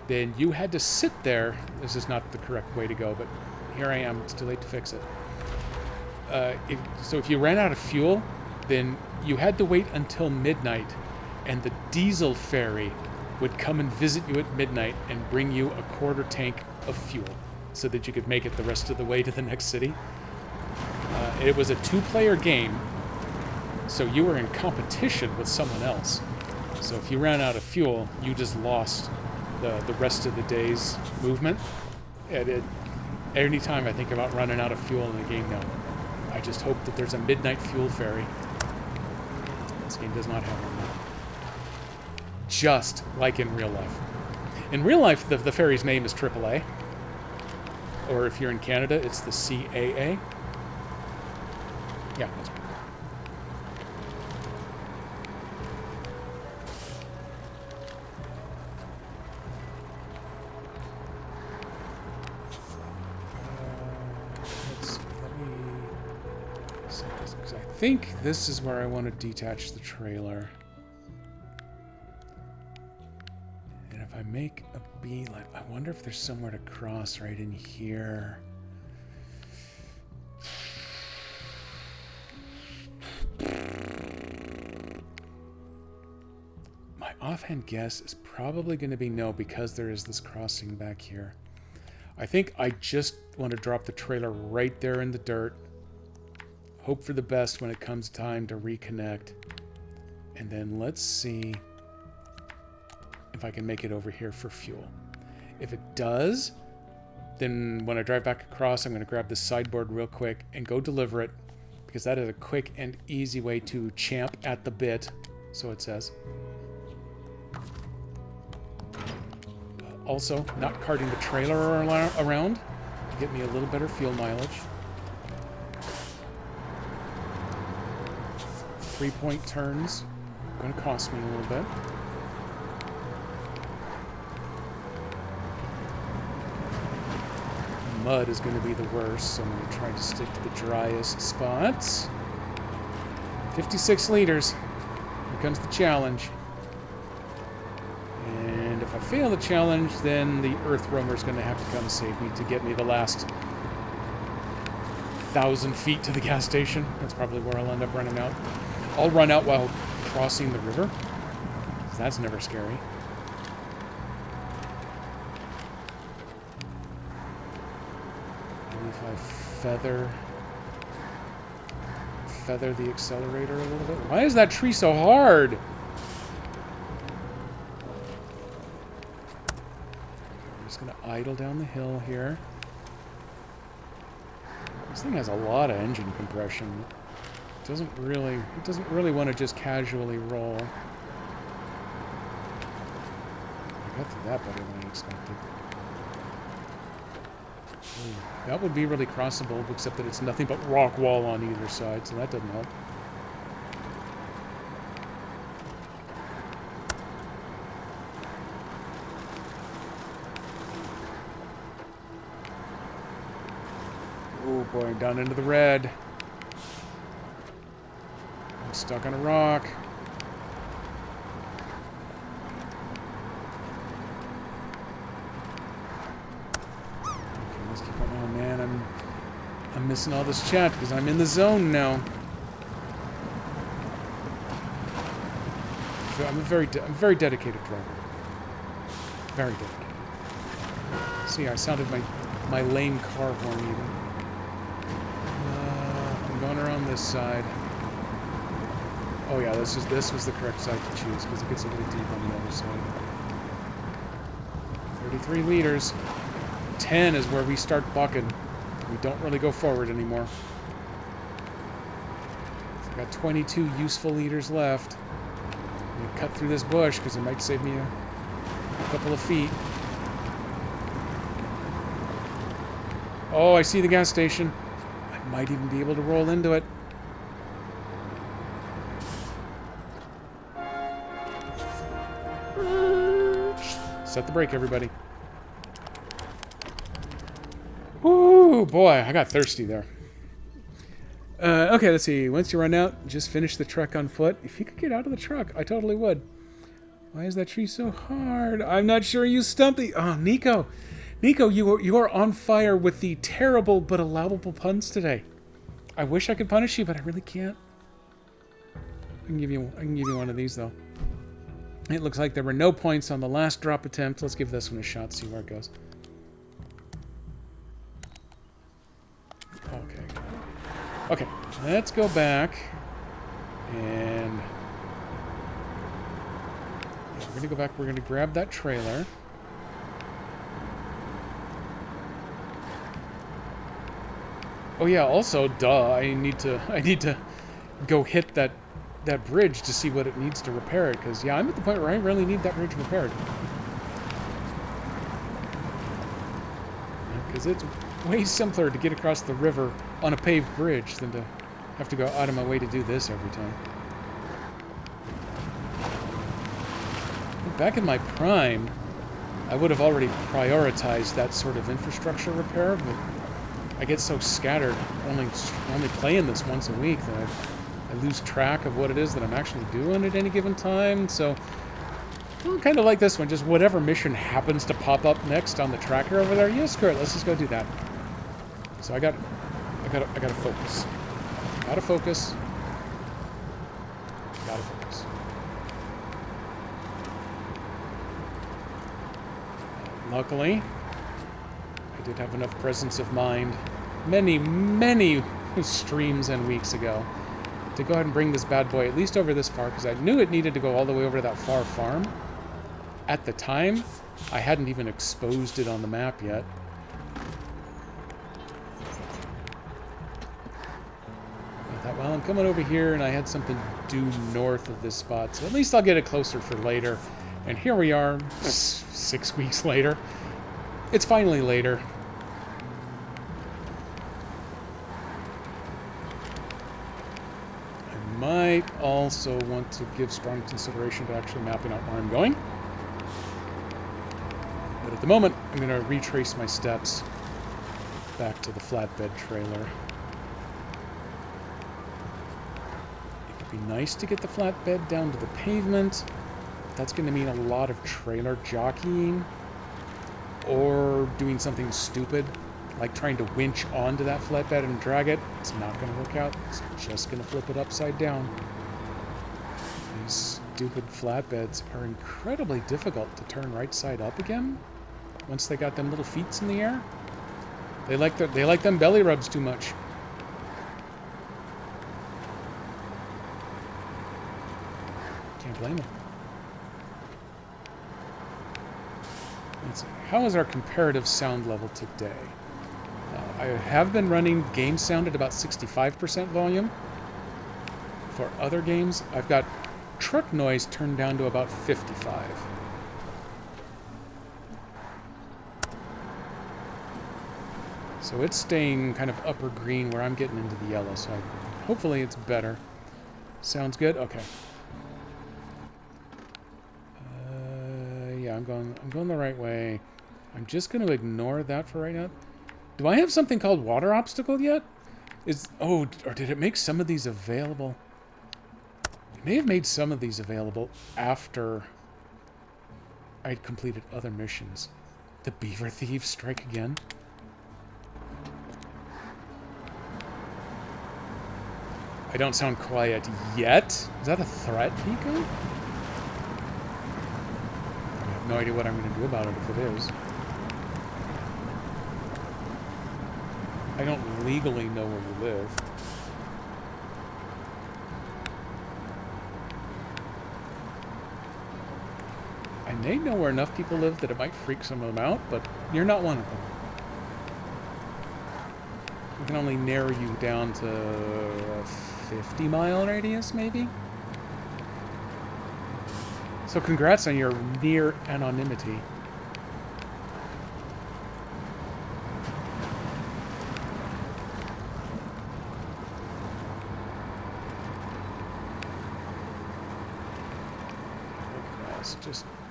then you had to sit there. This is not the correct way to go, but here I am. It's too late to fix it. So if you ran out of fuel, then you had to wait until midnight, and the diesel ferry would come and visit you at midnight and bring you a quarter tank of fuel so that you could make it the rest of the way to the next city. It was a 2-player game, so you were in competition with someone else. So if you ran out of fuel, you just lost the rest of the day's movement. Any time I think about running out of fuel in a game now, I just hope that there's a midnight fuel ferry. This game does not have one now. Just like in real life. In real life, the ferry's name is AAA. Or if you're in Canada, it's the CAA. Yeah, that's right. Let's see, let me set this, because I think this is where I want to detach the trailer. And if I make a beeline, I wonder if there's somewhere to cross right in here. My offhand guess is probably going to be no, because there is this crossing back here. I think I just want to drop the trailer right there in the dirt. Hope for the best when it comes time to reconnect. And then let's see if I can make it over here for fuel. If it does, then when I drive back across, I'm going to grab the sideboard real quick and go deliver it, because that is a quick and easy way to champ at the bit, so it says. Also, not carting the trailer around to get me a little better fuel mileage. 3-point turns, going to cost me a little bit. Mud is going to be the worst, so I'm going to try to stick to the driest spots. 56 liters. Here comes the challenge. And if I fail the challenge, then the Earth Roamer is going to have to come save me to get me the last 1,000 feet to the gas station. That's probably where I'll end up running out. I'll run out while crossing the river. That's never scary. Maybe if I feather the accelerator a little bit. Why is that tree so hard? I'm just going to idle down the hill here. This thing has a lot of engine compression. It doesn't really want to just casually roll. I got through that better than I expected. Ooh, that would be really crossable, except that it's nothing but rock wall on either side, so that doesn't help. Oh boy, I'm down into the red. I'm stuck on a rock. Oh man, I'm missing all this chat because I'm in the zone now. I'm a very dedicated driver. Very dedicated. See, I sounded my lame car horn even. I'm going around this side. Oh yeah, this was the correct side to choose because it gets a little deep on the other side. 33 liters. 10 is where we start bucking. We don't really go forward anymore. So I've got 22 useful liters left. I'm going to cut through this bush because it might save me a couple of feet. Oh, I see the gas station. I might even be able to roll into it. Set the brake, everybody. Ooh, boy, I got thirsty there. Okay, let's see. Once you run out, just finish the trek on foot. If you could get out of the truck, I totally would. Why is that tree so hard? I'm not sure you stumped the... Oh, Nico. Nico, you are on fire with the terrible but allowable puns today. I wish I could punish you, but I really can't. I can give you one of these, though. It looks like there were no points on the last drop attempt. Let's give this one a shot, see where it goes. Okay, let's go back, and we're going to go back, we're going to grab that trailer. Oh yeah, also, duh, I need to go hit that bridge to see what it needs to repair it, because yeah, I'm at the point where I really need that bridge repaired. Because it's way simpler to get across the river on a paved bridge than to have to go out of my way to do this every time. Back in my prime, I would have already prioritized that sort of infrastructure repair, but I get so scattered only playing this once a week that I lose track of what it is that I'm actually doing at any given time, so Well, kind of like this one, just whatever mission happens to pop up next on the tracker over there. Yeah, screw it. Let's just go do that. So I gotta focus. Gotta focus. Gotta focus. Luckily, I did have enough presence of mind many streams and weeks ago to go ahead and bring this bad boy at least over this far, because I knew it needed to go all the way over to that far farm. At the time, I hadn't even exposed it on the map yet. I thought, well, I'm coming over here and I had something due north of this spot, so at least I'll get it closer for later. And here we are, 6 weeks later. It's finally later. I might also want to give strong consideration to actually mapping out where I'm going. But at the moment, I'm going to retrace my steps back to the flatbed trailer. It could be nice to get the flatbed down to the pavement. That's going to mean a lot of trailer jockeying or doing something stupid like trying to winch onto that flatbed and drag it. It's not going to work out. It's just going to flip it upside down. These stupid flatbeds are incredibly difficult to turn right side up again once they got them little feet in the air. They like them belly rubs too much. Can't blame them. Let's see. How is our comparative sound level today? I have been running game sound at about 65% volume. For other games, I've got truck noise turned down to about 55. So it's staying kind of upper green where I'm getting into the yellow, so hopefully it's better. Sounds good? Okay. Yeah, I'm going the right way. I'm just going to ignore that for right now. Do I have something called water obstacle yet? Or did it make some of these available? It may have made some of these available after I'd completed other missions. The beaver thieves strike again. I don't sound quiet yet. Is that a threat, Nico? I have no idea what I'm going to do about it if it is. I don't legally know where you live. I may know where enough people live that it might freak some of them out, but you're not one of them. We can only narrow you down to a 50-mile radius, maybe? So congrats on your near anonymity.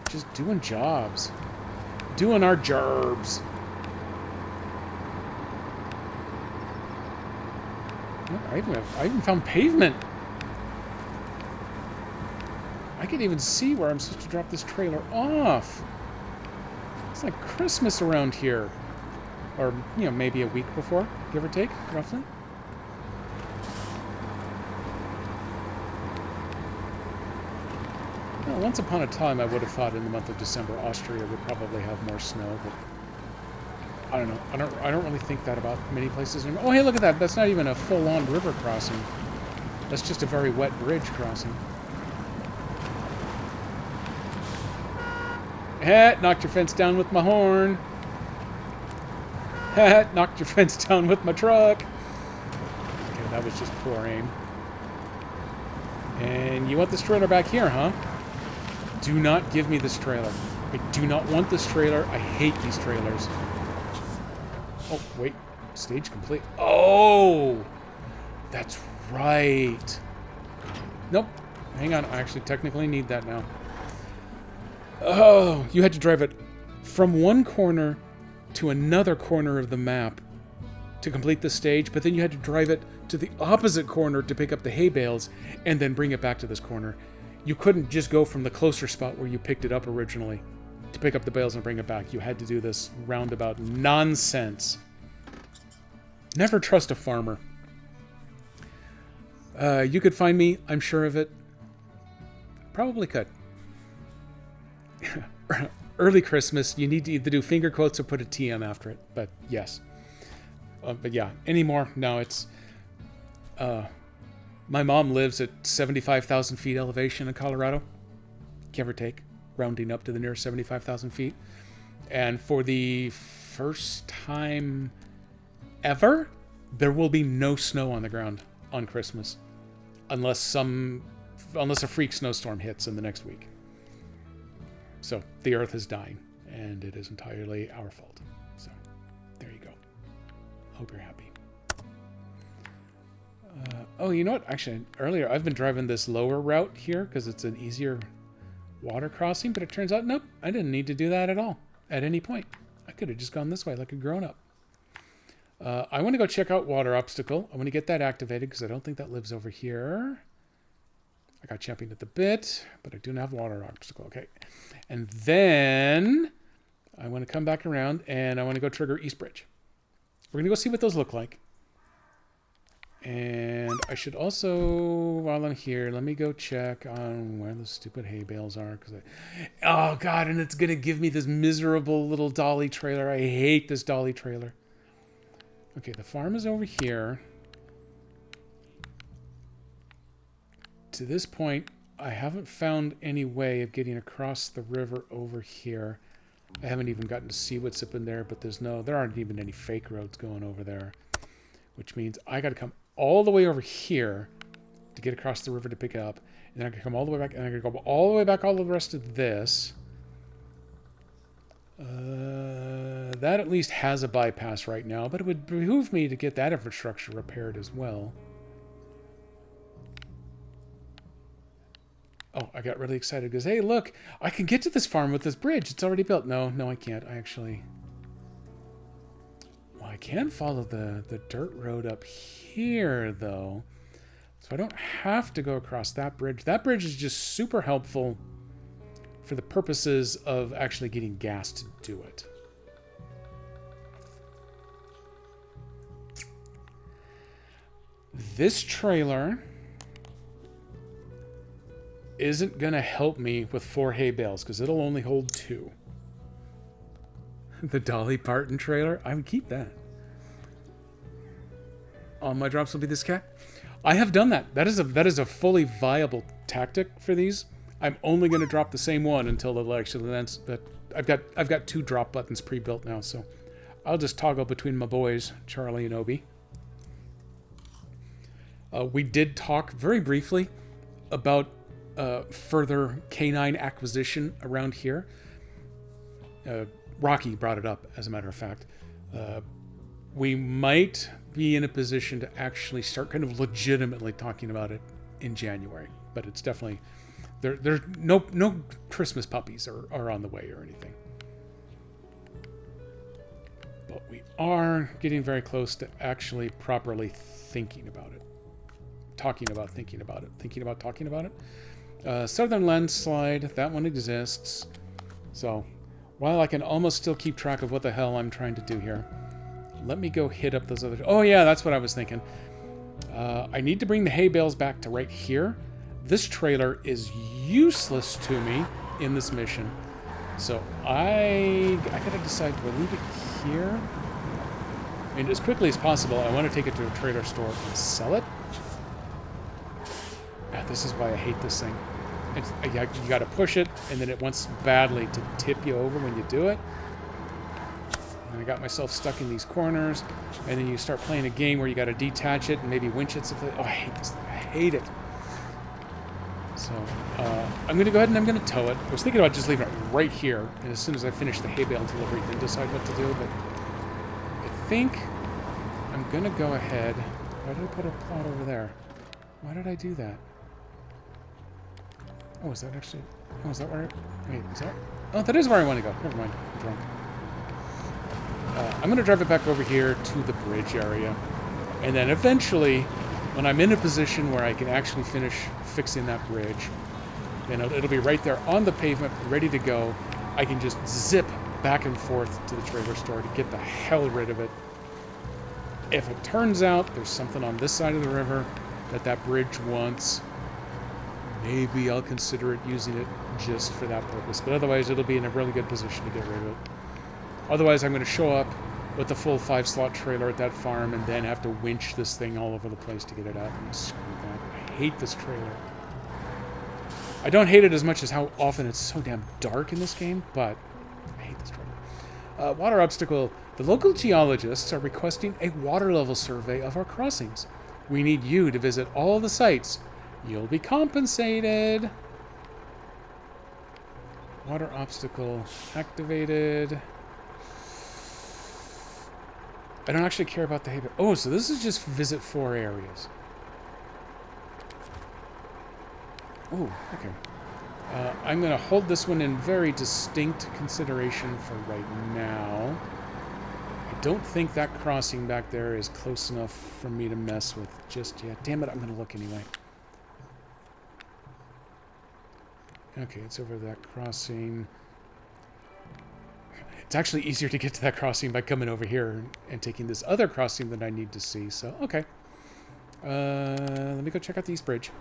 Just doing jobs. Doing our jarbs. Oh, I even found pavement. I can even see where I'm supposed to drop this trailer off. It's like Christmas around here. Or, you know, maybe a week before, give or take, roughly. Well, once upon a time, I would have thought in the month of December, Austria would probably have more snow, but I don't know. I don't really think that about many places anymore. Oh, hey, look at that. That's not even a full-on river crossing. That's just a very wet bridge crossing. Knocked your fence down with my horn. Knocked your fence down with my truck. Okay, that was just poor aim. And you want this trailer back here, huh? Do not give me this trailer. I do not want this trailer. I hate these trailers. Oh, wait. Stage complete. Oh! That's right. Nope. Hang on. I actually technically need that now. Oh, you had to drive it from one corner to another corner of the map to complete the stage, but then you had to drive it to the opposite corner to pick up the hay bales and then bring it back to this corner. you couldn't just go from the closer spot where you picked it up originally to pick up the bales and bring it back. You had to do this roundabout nonsense. Never trust a farmer. You could find me, I'm sure of it. Probably could. Early Christmas, you need to either do finger quotes or put a TM after it. But yes. But yeah, anymore, no, it's... my mom lives at 75,000 feet elevation in Colorado. Give or take. Rounding up to the nearest 75,000 feet. And for the first time ever, there will be no snow on the ground on Christmas. Unless a freak snowstorm hits in the next week. So the Earth is dying, and it is entirely our fault. So there you go. Hope you're happy. Oh, you know what? Actually, earlier I've been driving this lower route here because it's an easier water crossing, but it turns out, nope, I didn't need to do that at all at any point. I could have just gone this way like a grown-up. I want to go check out Water Obstacle. I want to get that activated because I don't think that lives over here. I got champing at the bit, but I do not have Water Obstacle. Okay. And then I want to come back around and I want to go trigger East Bridge. We're going to go see what those look like. And I should also, while I'm here, let me go check on where the stupid hay bales are. Oh, God, and it's going to give me this miserable little dolly trailer. I hate this dolly trailer. Okay, the farm is over here. To this point, I haven't found any way of getting across the river over here. I haven't even gotten to see what's up in there, but there aren't even any fake roads going over there. Which means I got to come all the way over here to get across the river to pick it up. And then I can come all the way back, and I can go all the way back all the rest of this. That at least has a bypass right now, but it would behoove me to get that infrastructure repaired as well. Oh, I got really excited because, hey, look, I can get to this farm with this bridge. It's already built. No, I can't. I actually... Well, I can follow the dirt road up here, though. So I don't have to go across that bridge. That bridge is just super helpful for the purposes of actually getting gas to do it. This trailer isn't going to help me with 4 hay bales because it'll only hold 2. The Dolly Parton trailer, I would keep that. All my drops will be this cat. I have done that. That is a fully viable tactic for these. I'm only going to drop the same one until it actually lands. But I've got 2 drop buttons pre-built now, so I'll just toggle between my boys, Charlie and Obi. We did talk very briefly about further canine acquisition around here. Rocky brought it up, as a matter of fact. We might be in a position to actually start kind of legitimately talking about it in January, but it's definitely there's no Christmas puppies are on the way or anything. But we are getting very close to actually properly thinking about it. Talking about thinking about it. Thinking about talking about it. Southern Landslide, that one exists. So, while I can almost still keep track of what the hell I'm trying to do here, let me go hit up those other... Oh yeah, that's what I was thinking. I need to bring the hay bales back to right here. This trailer is useless to me in this mission. So I gotta decide, do I leave it here? I mean, as quickly as possible, I want to take it to a trailer store and sell it. This is why I hate this thing. You got to push it, and then it wants badly to tip you over when you do it. And I got myself stuck in these corners, and then you start playing a game where you got to detach it and maybe winch it. Oh, I hate this thing. I hate it. So I'm going to go ahead and I'm going to tow it. I was thinking about just leaving it right here, and as soon as I finish the hay bale delivery, then decide what to do. But I think I'm going to go ahead. Why did I put a plot over there? Why did I do that? Oh, is that actually... Oh, is that where... Wait, is that... Oh, that is where I want to go. Never mind. I'm drunk. I'm going to drive it back over here to the bridge area. And then eventually, when I'm in a position where I can actually finish fixing that bridge, Then it'll be right there on the pavement, ready to go. I can just zip back and forth to the trailer store to get the hell rid of it. If it turns out there's something on this side of the river that bridge wants, maybe I'll consider it using it just for that purpose. But otherwise, it'll be in a really good position to get rid of it. Otherwise, I'm going to show up with the full 5-slot trailer at that farm and then have to winch this thing all over the place to get it out. And screw that. I hate this trailer. I don't hate it as much as how often it's so damn dark in this game, but I hate this trailer. Water obstacle. The local geologists are requesting a water level survey of our crossings. We need you to visit all the sites. You'll be compensated. Water obstacle activated. I don't actually care about the haven. Oh, so this is just visit 4 areas. Oh, okay. I'm going to hold this one in very distinct consideration for right now. I don't think that crossing back there is close enough for me to mess with just yet. Damn it, I'm going to look anyway. Okay, it's over that crossing. It's actually easier to get to that crossing by coming over here and taking this other crossing that I need to see. So, okay. Let me go check out the East Bridge.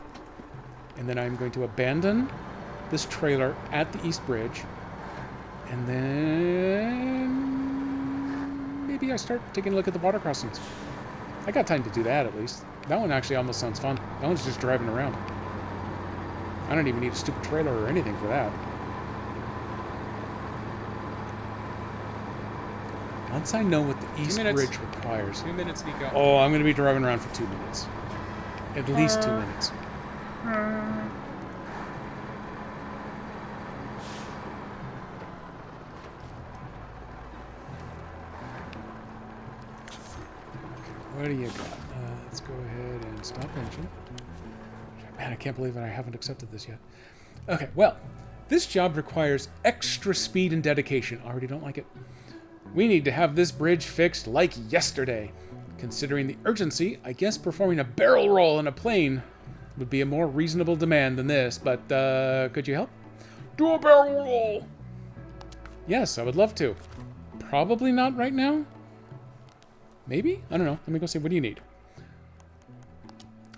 And then I'm going to abandon this trailer at the East Bridge. And then maybe I start taking a look at the water crossings. I got time to do that at least. That one actually almost sounds fun. That one's just driving around. I don't even need a stupid trailer or anything for that. Once I know what the East Bridge requires... 2 minutes, Nico. Oh, I'm going to be driving around for 2 minutes. At least 2 minutes. What do you got? Let's go ahead and stop engine. Man, I can't believe that I haven't accepted this yet. Okay, well, this job requires extra speed and dedication. I already don't like it. We need to have this bridge fixed like yesterday. Considering the urgency, I guess performing a barrel roll in a plane would be a more reasonable demand than this, but could you help? Do a barrel roll! Yes, I would love to. Probably not right now. Maybe? I don't know. Let me go see. What do you need?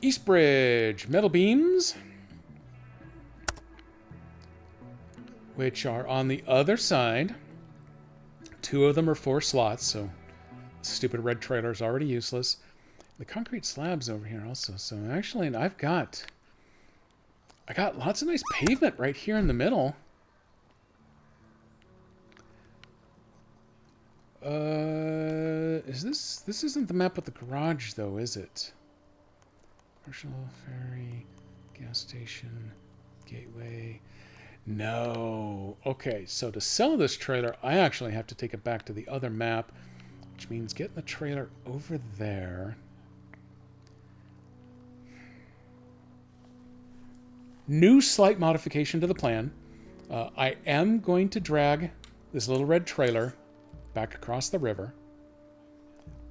East Bridge. Metal beams. Which are on the other side. 2 of them are 4 slots, so stupid red trailer is already useless. The concrete slabs over here also. So actually, I got lots of nice pavement right here in the middle. This isn't the map with the garage though, is it? Commercial ferry, gas station, gateway. No. Okay, so to sell this trailer, I actually have to take it back to the other map, which means getting the trailer over there. New slight modification to the plan. I am going to drag this little red trailer back across the river.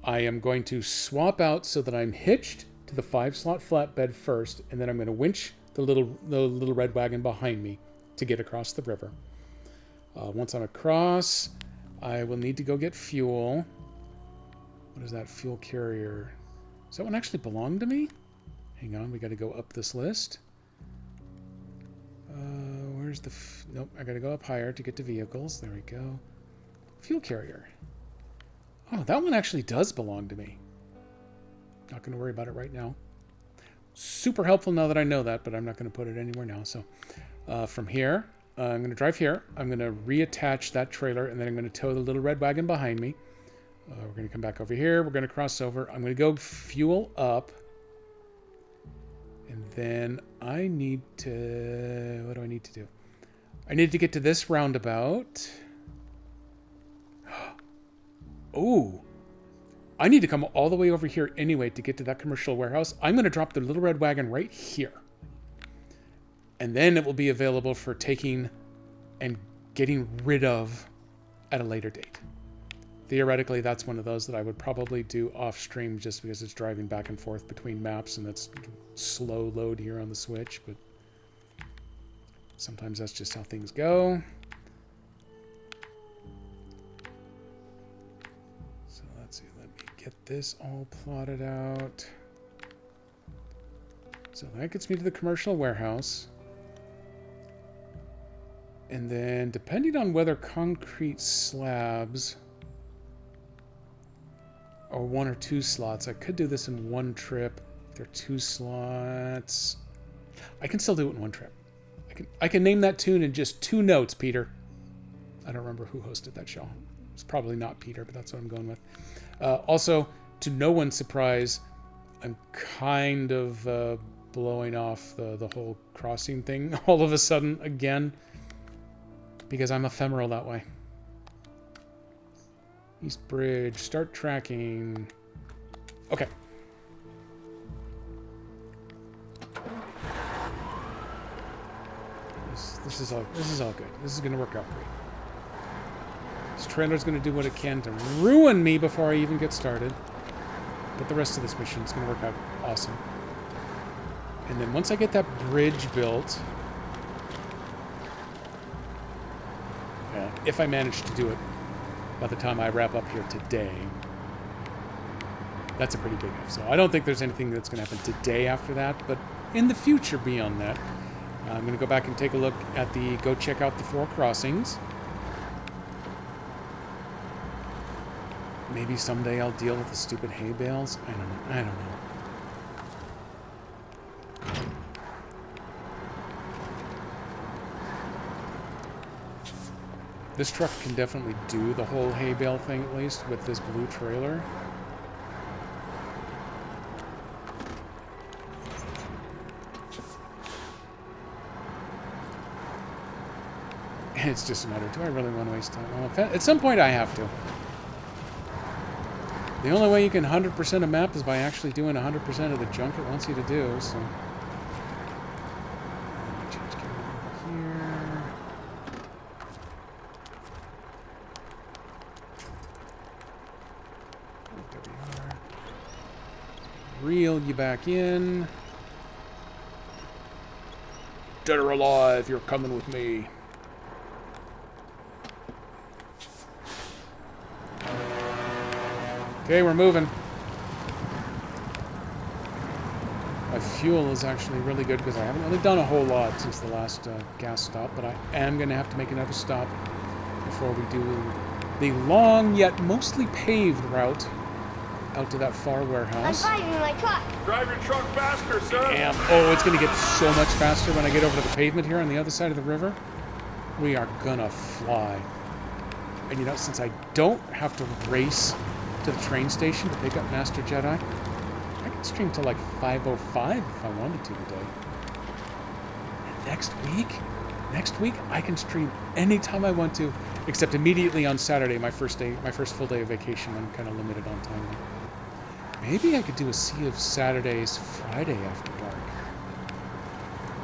I am going to swap out so that I'm hitched to the 5-slot flatbed first, and then I'm going to winch the little red wagon behind me to get across the river. Once I'm across, I will need to go get fuel. What is that fuel carrier? Does that one actually belong to me? Hang on, we got to go up this list. Where's the... Nope, I got to go up higher to get to vehicles. There we go. Fuel carrier. Oh, that one actually does belong to me. Not going to worry about it right now. Super helpful now that I know that, but I'm not going to put it anywhere now. So from here, I'm going to drive here. I'm going to reattach that trailer, and then I'm going to tow the little red wagon behind me. We're going to come back over here. We're going to cross over. I'm going to go fuel up. And then I need to... What do I need to do? I need to get to this roundabout. Oh, I need to come all the way over here anyway to get to that commercial warehouse. I'm going to drop the little red wagon right here. And then it will be available for taking and getting rid of at a later date. Theoretically, that's one of those that I would probably do off stream just because it's driving back and forth between maps and it's slow load here on the Switch. But Sometimes that's just how things go. So let's see, let me get this all plotted out. So that gets me to the commercial warehouse. And then, depending on whether concrete slabs or 1 or 2 slots, I could do this in one trip. If there are 2 slots, I can still do it in one trip. I can name that tune in just 2 notes, Peter. I don't remember who hosted that show. It's probably not Peter, but that's what I'm going with. Also, to no one's surprise, I'm kind of blowing off the whole crossing thing all of a sudden again, because I'm ephemeral that way. East Bridge, start tracking. Okay. This is all good. This is gonna work out great. This trailer's gonna do what it can to ruin me before I even get started. But the rest of this mission is gonna work out awesome. And then once I get that bridge built, if I manage to do it by the time I wrap up here today, that's a pretty big if. So I don't think there's anything that's going to happen today after that, but in the future beyond that, I'm going to go back and take a look at go check out the 4 crossings. Maybe someday I'll deal with the stupid hay bales. I don't know. This truck can definitely do the whole hay bale thing, at least, with this blue trailer. It's just a matter, do I really want to waste time? Well, at some point I have to. The only way you can 100% a map is by actually doing 100% of the junk it wants you to do, so... Change camera over here. There we are. Reel you back in. Dead or alive, you're coming with me. Okay, we're moving. My fuel is actually really good because I haven't really done a whole lot since the last gas stop, but I am going to have to make another stop before we do the long yet mostly paved route out to that far warehouse. I'm driving my truck. Drive your truck faster, sir. Damn. Oh, it's going to get so much faster when I get over to the pavement here on the other side of the river. We are going to fly. And you know, since I don't have to race to the train station to pick up Master Jedi, I can stream till like 5:05 if I wanted to today. And next week I can stream anytime I want to, except immediately on Saturday, my first full day of vacation. I'm kind of limited on time now. Maybe I could do a Sea of Saturdays Friday after dark.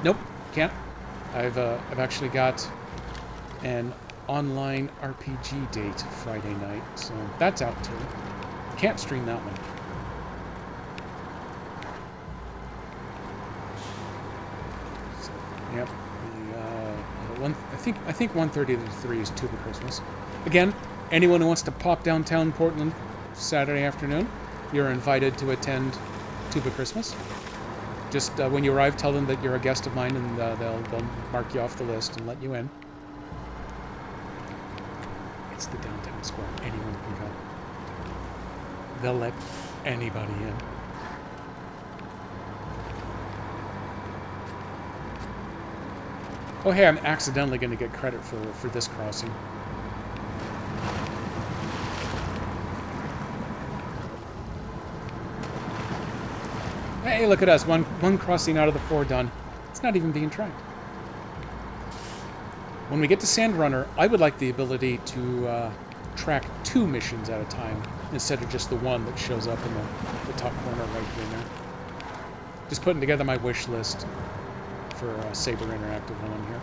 Nope, can't. I've actually got an online RPG date Friday night, so that's out too. Can't stream that one. So, yep. I think 1:30 to 3 is Tuba Christmas. Again, anyone who wants to pop downtown Portland Saturday afternoon, you're invited to attend Tuba Christmas. Just when you arrive, tell them that you're a guest of mine, and they'll mark you off the list and let you in. It's the downtown square. Anyone can go. They'll let anybody in. Oh, hey, I'm accidentally going to get credit for this crossing. Hey, look at us. One crossing out of the 4 done. It's not even being tracked. When we get to Sandrunner, I would like the ability to track 2 missions at a time instead of just the one that shows up in the top corner right here now. Just putting together my wish list for Saber Interactive while I'm here.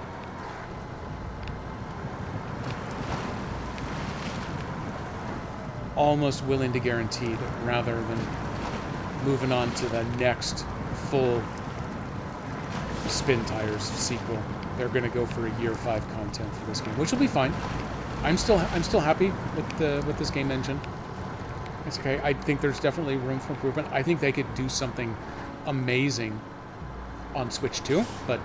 Almost willing to guarantee that rather than moving on to the next full Spin Tires sequel, they're going to go for a year 5 content for this game, which will be fine. I'm still happy with this game engine. It's okay. I think there's definitely room for improvement. I think they could do something amazing on Switch 2, but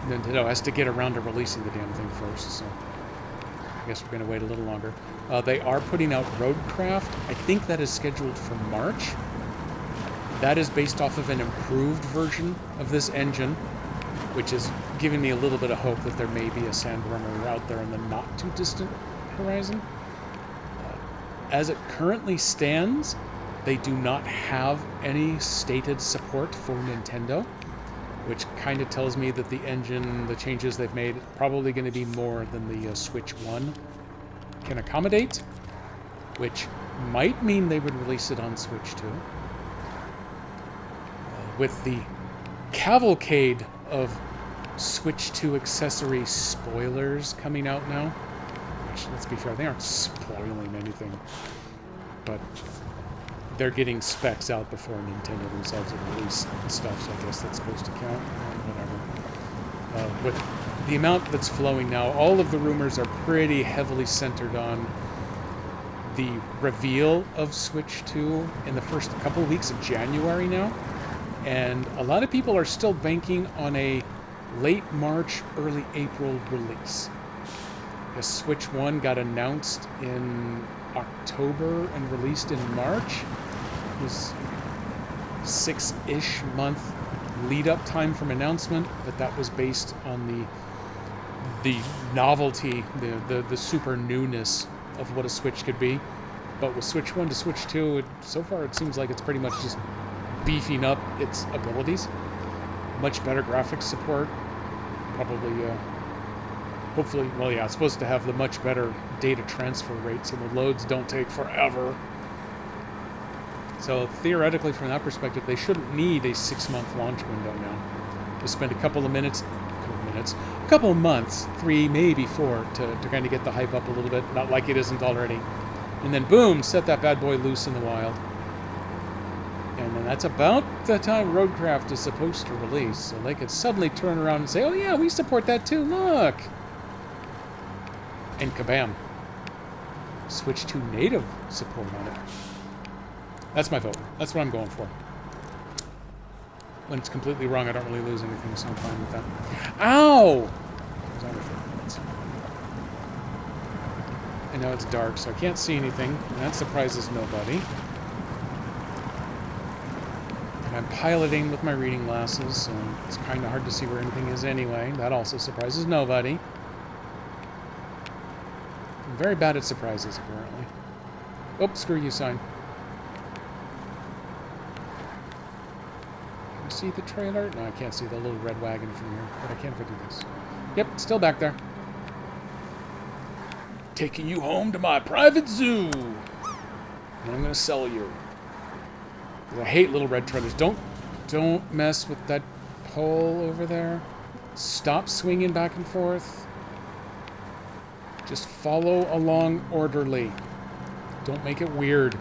Nintendo has to get around to releasing the damn thing first, so I guess we're going to wait a little longer. They are putting out Roadcraft. I think that is scheduled for March. That is based off of an improved version of this engine, which is giving me a little bit of hope that there may be a Sandrunner out there in the not-too-distant horizon. As it currently stands, they do not have any stated support for Nintendo, which kind of tells me that the engine, the changes they've made, probably going to be more than the Switch 1 can accommodate, which might mean they would release it on Switch 2. With the cavalcade of Switch 2 accessory spoilers coming out now, which, let's be fair, they aren't spoiling anything, but they're getting specs out before Nintendo themselves have released stuff, so I guess that's supposed to count. Whatever. With the amount that's flowing now, all of the rumors are pretty heavily centered on the reveal of Switch 2 in the first couple of weeks of January now. And a lot of people are still banking on a late March, early April release. The Switch 1 got announced in October and released in March. It was 6-ish month lead-up time from announcement, but that was based on the novelty, the super newness of what a Switch could be. But with Switch 1 to Switch 2, so far it seems like it's pretty much just beefing up its abilities. Much better graphics support. Probably, hopefully, well, yeah, it's supposed to have the much better data transfer rate, so the loads don't take forever. So theoretically, from that perspective, they shouldn't need a 6-month launch window now. Just spend a couple of months, 3, maybe 4, to kind of get the hype up a little bit, not like it isn't already. And then boom, set that bad boy loose in the wild. And then that's about the time Roadcraft is supposed to release, so they could suddenly turn around and say, oh yeah, we support that too, look! And kabam. Switch to native support on it. That's my vote. That's what I'm going for. When it's completely wrong, I don't really lose anything, so I'm fine with that. Ow! And now it's dark, so I can't see anything, and that surprises nobody. And I'm piloting with my reading glasses, so it's kind of hard to see where anything is anyway. That also surprises nobody. I'm very bad at surprises, apparently. Oh, screw you, sign. Can you see the trailer? No, I can't see the little red wagon from here, but I can if I do this. Yep, still back there. Taking you home to my private zoo. And I'm going to sell you. I hate little red trailers. Don't mess with that pole over there. Stop swinging back and forth. Just follow along orderly. Don't make it weird.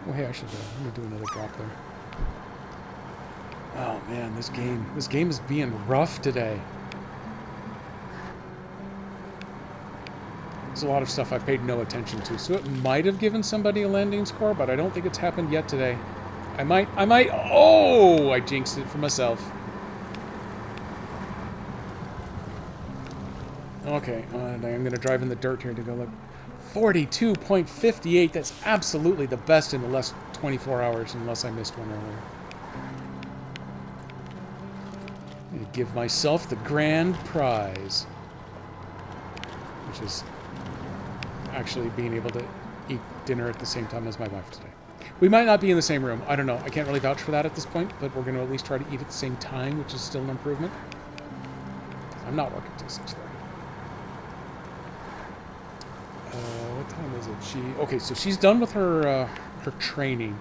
Oh, hey, I should let me do another drop there. Oh man, this game is being rough today. There's a lot of stuff I've paid no attention to, so it might have given somebody a landing score, but I don't think it's happened yet today. I might, oh! I jinxed it for myself. Okay, I'm going to drive in the dirt here to go look. 42.58, that's absolutely the best in the last 24 hours, unless I missed one earlier. I'm going to give myself the grand prize, which is actually being able to eat dinner at the same time as my wife today. We might not be in the same room. I don't know. I can't really vouch for that at this point, but we're going to at least try to eat at the same time, which is still an improvement. I'm not working till 6:30. What time is it? Okay, so she's done with her her training.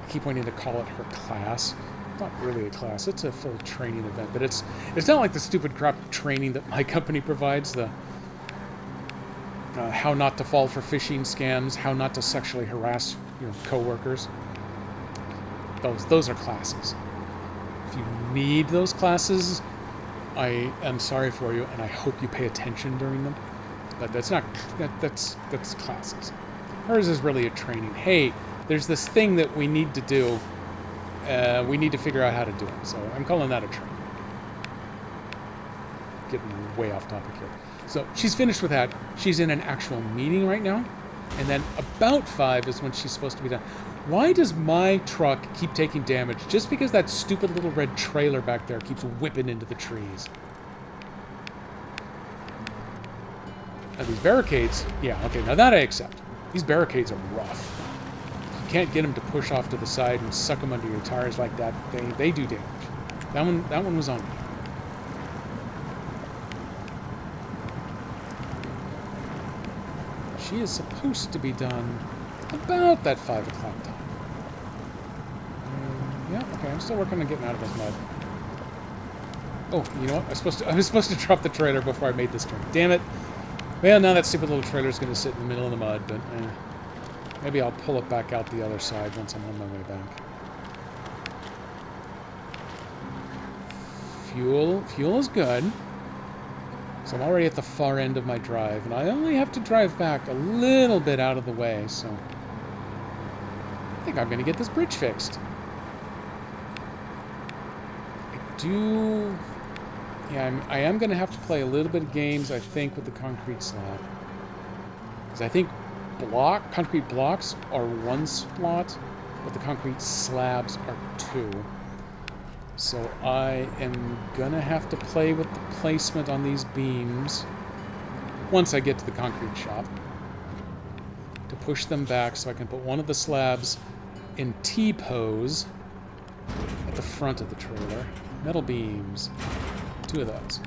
I keep wanting to call it her class. It's not really a class. It's a full training event, but it's not like the stupid crap training that my company provides. The how not to fall for phishing scams, how not to sexually harass your coworkers. Those are classes. If you need those classes, I am sorry for you, and I hope you pay attention during them. But that's not that's classes. Hers is really a training. Hey, there's this thing that we need to do. We need to figure out how to do it. So I'm calling that a training. Getting way off topic here. So she's finished with that. She's in an actual meeting right now. And then about 5 is when she's supposed to be done. Why does my truck keep taking damage just because that stupid little red trailer back there keeps whipping into the trees? Now these barricades, yeah, okay, now that I accept. These barricades are rough. You can't get them to push off to the side and suck them under your tires like that. They do damage. That one was on me. She is supposed to be done about that 5 o'clock time. Yeah, okay, I'm still working on getting out of this mud. Oh, you know what? I was supposed to drop the trailer before I made this turn. Damn it. Well, now that stupid little trailer is going to sit in the middle of the mud, but maybe I'll pull it back out the other side once I'm on my way back. Fuel is good. So I'm already at the far end of my drive, and I only have to drive back a little bit out of the way, so I think I'm going to get this bridge fixed. I am going to have to play a little bit of games, I think, with the concrete slab. Because I think concrete blocks are 1 slot, but the concrete slabs are 2. So I am going to have to play with the placement on these beams once I get to the concrete shop to push them back so I can put one of the slabs in T-pose at the front of the trailer. Metal beams. 2 of those.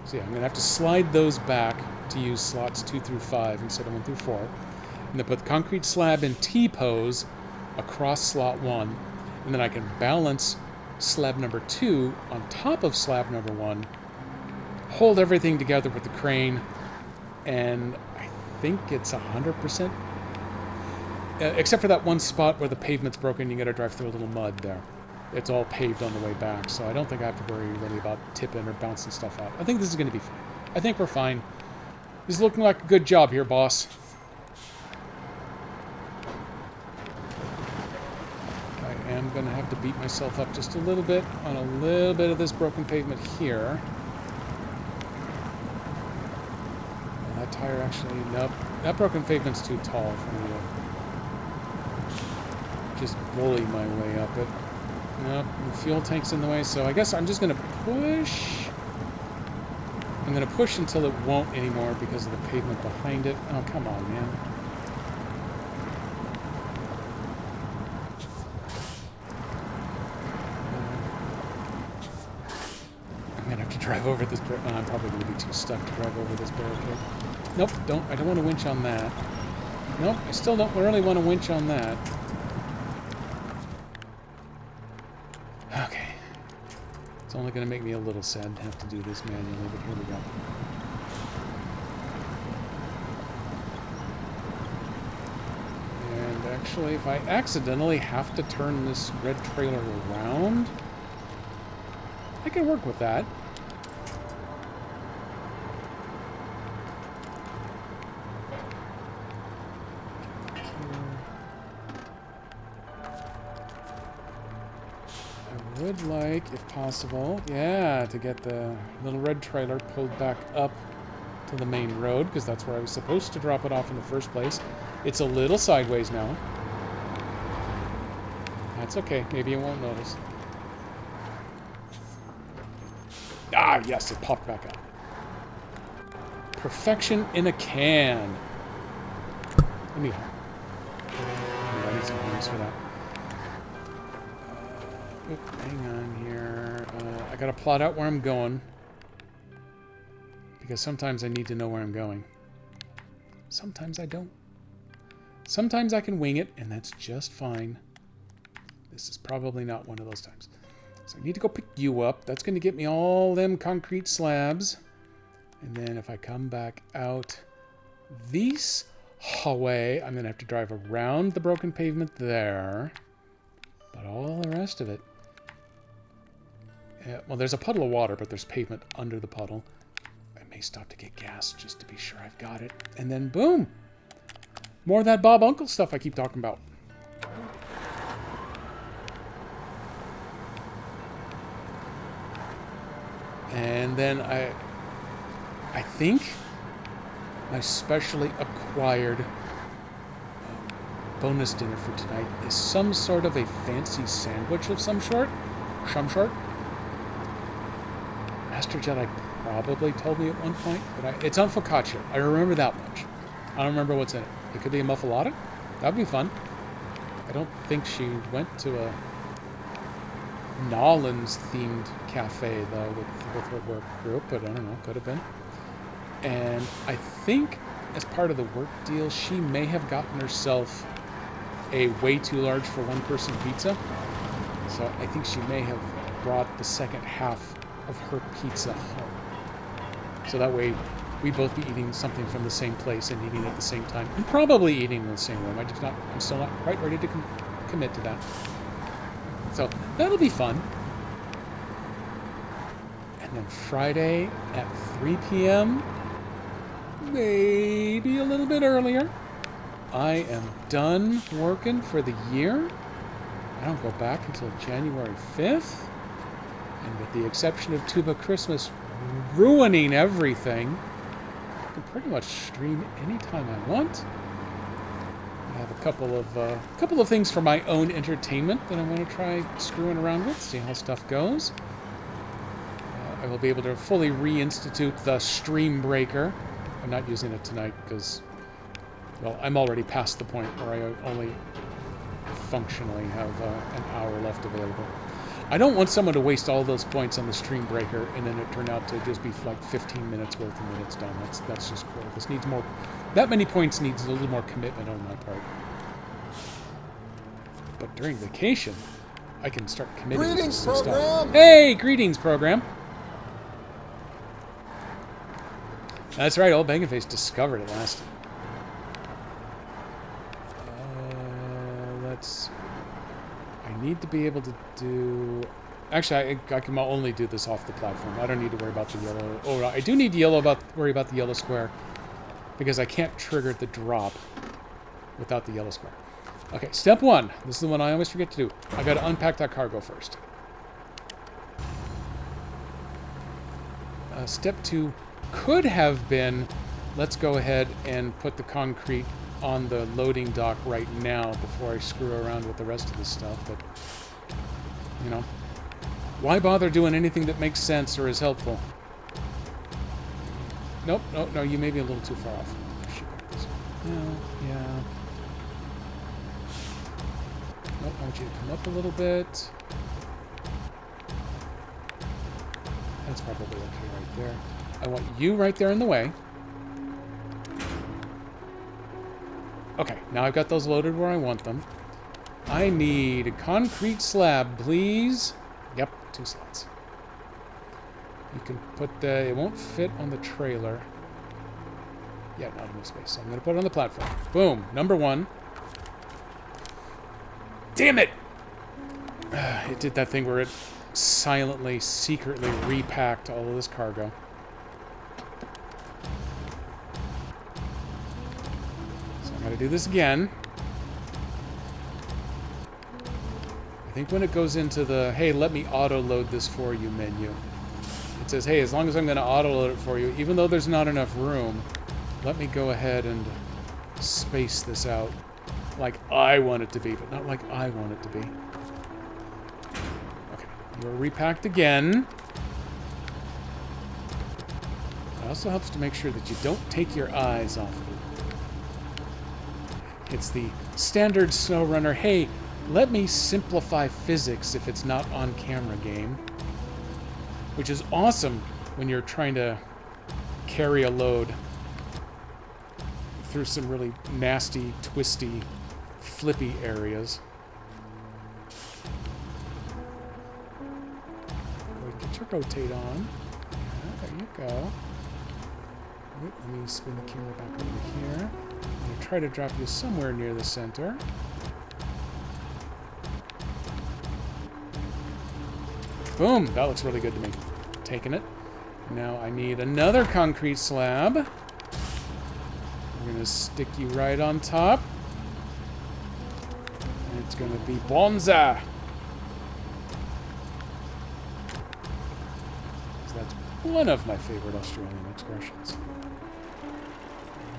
So yeah, I'm going to have to slide those back to use slots 2 through 5 instead of 1 through 4. And then put the concrete slab in T-pose across slot 1. And then I can balance slab number 2 on top of slab number 1. Hold everything together with the crane. And I think it's 100%. Except for that one spot where the pavement's broken, you got to drive through a little mud there. It's all paved on the way back, so I don't think I have to worry really about tipping or bouncing stuff out. I think this is going to be fine. I think we're fine. This is looking like a good job here, boss. I am going to have to beat myself up just a little bit on a little bit of this broken pavement here. And that tire actually... Nope. That broken pavement's too tall for me to just bully my way up it. Nope, the fuel tank's in the way, so I guess I'm just going to push. I'm going to push until it won't anymore because of the pavement behind it. Oh, come on, man. I'm going to have to drive over this... I'm probably going to be too stuck to drive over this barricade. Nope, I don't want to winch on that. Nope, I still don't really want to winch on that. Okay. It's only going to make me a little sad to have to do this manually, but here we go. And actually, if I accidentally have to turn this red trailer around, I can work with that. Would like, if possible, yeah, to get the little red trailer pulled back up to the main road, because that's where I was supposed to drop it off in the first place. It's a little sideways now. That's okay. Maybe you won't notice. Ah, yes, it popped back up. Perfection in a can. Let me... I need some hands for that. Hang on here. I gotta plot out where I'm going. Because sometimes I need to know where I'm going. Sometimes I don't. Sometimes I can wing it, and that's just fine. This is probably not one of those times. So I need to go pick you up. That's going to get me all them concrete slabs. And then if I come back out this hallway, I'm going to have to drive around the broken pavement there. But all the rest of it Yeah, well, there's a puddle of water, but there's pavement under the puddle. I may stop to get gas just to be sure I've got it. And then, boom! More of that Bob Uncle stuff I keep talking about. And then I think my specially acquired bonus dinner for tonight is some sort of a fancy sandwich of some sort. Master Jedi probably told me at one point, but it's on focaccia. I remember that much. I don't remember what's in it. It could be a muffalata. That'd be fun. I don't think she went to a Nolans-themed cafe, though, with her work group, but I don't know, could have been. And I think, as part of the work deal, she may have gotten herself a way too large for one-person pizza. So I think she may have brought the second half of her pizza home. So that way, we'd both be eating something from the same place and eating at the same time, and probably eating in the same room. I'm still not quite ready to commit to that. So that'll be fun. And then Friday at 3 p.m., maybe a little bit earlier, I am done working for the year. I don't go back until January 5th. And with the exception of Tuba Christmas ruining everything, I can pretty much stream anytime I want. I have a couple of things for my own entertainment that I want to try screwing around with, see how stuff goes. I will be able to fully reinstitute the Stream Breaker. I'm not using it tonight because, well, I'm already past the point where I only functionally have an hour left available. I don't want someone to waste all those points on the Stream Breaker and then it turn out to just be like 15 minutes worth and then it's done. That's just cool. This needs more. That many points needs a little more commitment on my part. But during vacation, I can start committing to some stuff. Hey, greetings, program. That's right, old Bangerface discovered it last time. Let's see. I need to be able to do... Actually, I can only do this off the platform. I don't need to worry about the yellow... Oh, I do need worry about the yellow square because I can't trigger the drop without the yellow square. Okay, step one. This is the one I always forget to do. I got to unpack that cargo first. Step two could have been, let's go ahead and put the concrete on the loading dock right now before I screw around with the rest of this stuff, but, you know, why bother doing anything that makes sense or is helpful? Nope, no, you may be a little too far off. Yeah. Nope, I want you to come up a little bit. That's probably okay right there. I want you right there in the way. Okay, now I've got those loaded where I want them. I need a concrete slab, please. Yep, 2 slots. You can put the... It won't fit on the trailer. Yeah, not enough space. So I'm going to put it on the platform. Boom. Number 1. Damn it! It did that thing where it silently, secretly repacked all of this cargo. Gotta do this again. I think when it goes into the, hey, let me auto-load this for you menu, it says, hey, as long as I'm gonna auto-load it for you, even though there's not enough room, let me go ahead and space this out like I want it to be, but not like I want it to be. Okay, you're repacked again. It also helps to make sure that you don't take your eyes off of it. It's the standard SnowRunner, hey, let me simplify physics if it's not on camera game. Which is awesome when you're trying to carry a load through some really nasty, twisty, flippy areas. Go ahead and get your rotate on. Yeah, there you go. Wait, let me spin the camera back over here. I'm going to try to drop you somewhere near the center. Boom. That looks really good to me. Taking it. Now I need another concrete slab. I'm going to stick you right on top. And it's going to be bonza. So that's one of my favorite Australian expressions.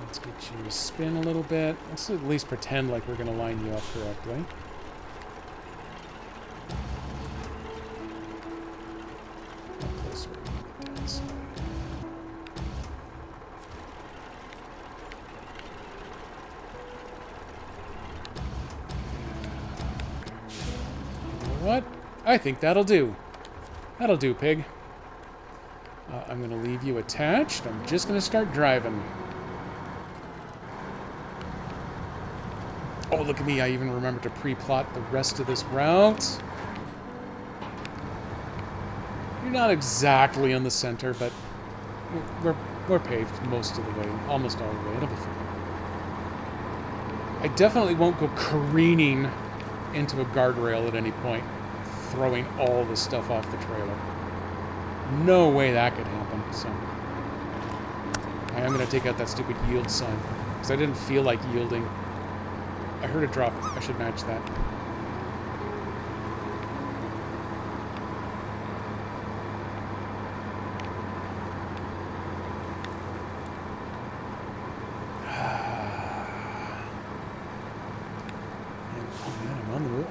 Let's get you to spin a little bit. Let's at least pretend like we're going to line you up correctly. Closer to the downside. You know what? I think that'll do. That'll do, pig. I'm going to leave you attached. I'm just going to start driving. Oh, look at me. I even remember to pre-plot the rest of this route. You're not exactly in the center, but we're paved most of the way, almost all the way. It'll be fine. I definitely won't go careening into a guardrail at any point, throwing all the stuff off the trailer. No way that could happen, so... I am going to take out that stupid yield sign, because I didn't feel like yielding. I heard a drop. I should match that.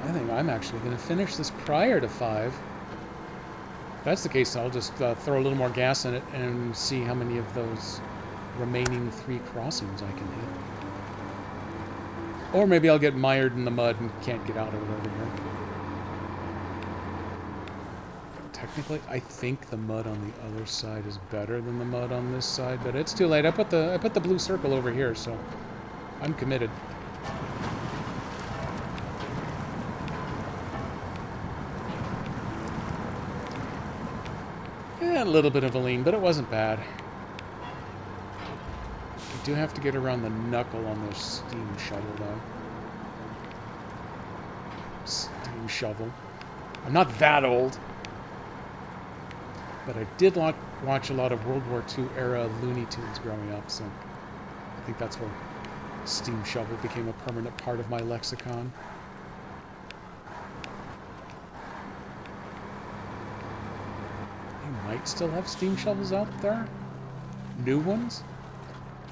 I think I'm actually going to finish this prior to 5. If that's the case, I'll just throw a little more gas in it and see how many of those remaining 3 crossings I can hit. Or maybe I'll get mired in the mud and can't get out of it over here. Technically, I think the mud on the other side is better than the mud on this side, but it's too late. I put the blue circle over here, so I'm committed. Yeah, a little bit of a lean, but it wasn't bad. I do have to get around the knuckle on the steam shovel, though. Steam shovel. I'm not that old. But I did watch a lot of World War II era Looney Tunes growing up, so I think that's where steam shovel became a permanent part of my lexicon. They might still have steam shovels out there. New ones?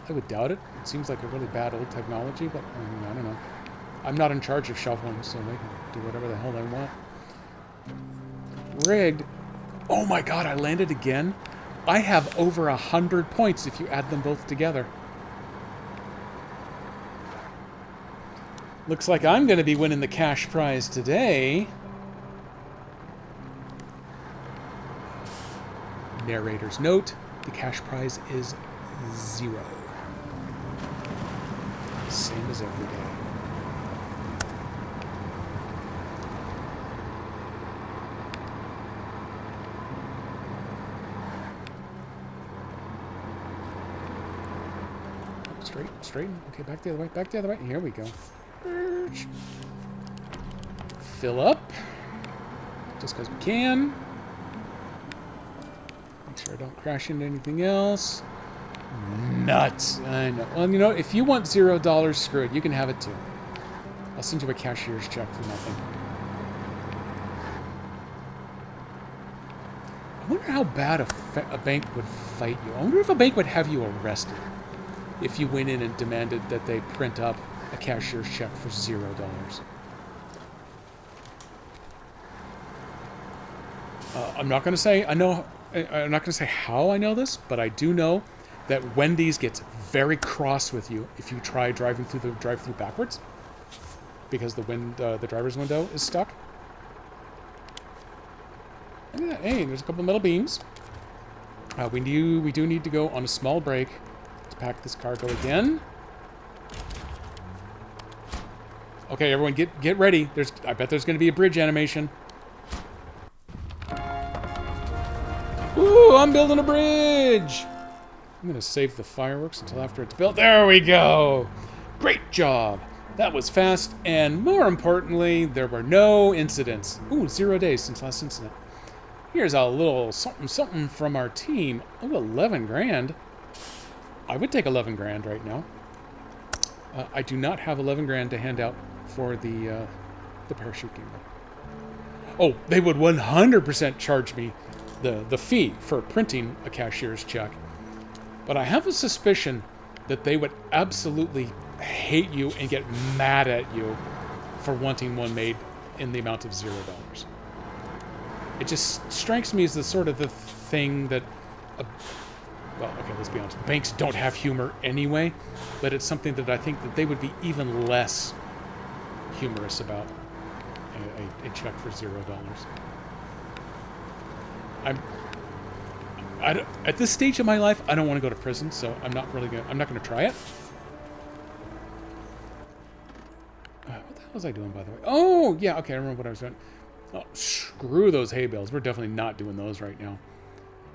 I would doubt it. It seems like a really bad old technology, but I don't know. I'm not in charge of shoveling, so they can do whatever the hell they want. Rigged. Oh my god, I landed again. I have over 100 points if you add them both together. Looks like I'm going to be winning the cash prize today. Narrator's note, the cash prize is 0. Same as every day. Straighten. Okay, back the other way. Back the other way. Here we go. Fill up. Just because we can. Make sure I don't crash into anything else. Nuts. I know. Well, you know, if you want $0, screw it. You can have it too. I'll send you a cashier's check for nothing. I wonder how bad a bank would fight you. I wonder if a bank would have you arrested if you went in and demanded that they print up a cashier's check for $0. I'm not going to say I'm not going to say how I know this, but I do know that Wendy's gets very cross with you if you try driving through the drive-thru backwards, because the driver's window is stuck. Hey, there's a couple of metal beams. We do need to go on a small break. Pack this cargo again. Okay, everyone, get ready. I bet there's going to be a bridge animation. Ooh, I'm building a bridge. I'm going to save the fireworks until after it's built. There we go. Great job. That was fast, and more importantly, there were no incidents. Ooh, 0 days since last incident. Here's a little something something from our team. Oh, 11 grand. I would take 11 grand right now. I do not have 11 grand to hand out for the parachute game. Oh, they would 100% charge me the fee for printing a cashier's check. But I have a suspicion that they would absolutely hate you and get mad at you for wanting one made in the amount of $0. It just strikes me as the sort of the thing that, well, okay, let's be honest, banks don't have humor anyway, but it's something that I think that they would be even less humorous about a check for $0. At this stage of my life, I don't want to go to prison, so I'm not gonna try it. What the hell was I doing, by the way? Oh, yeah, okay, I remember what I was doing. Oh, screw those hay bales. We're definitely not doing those right now.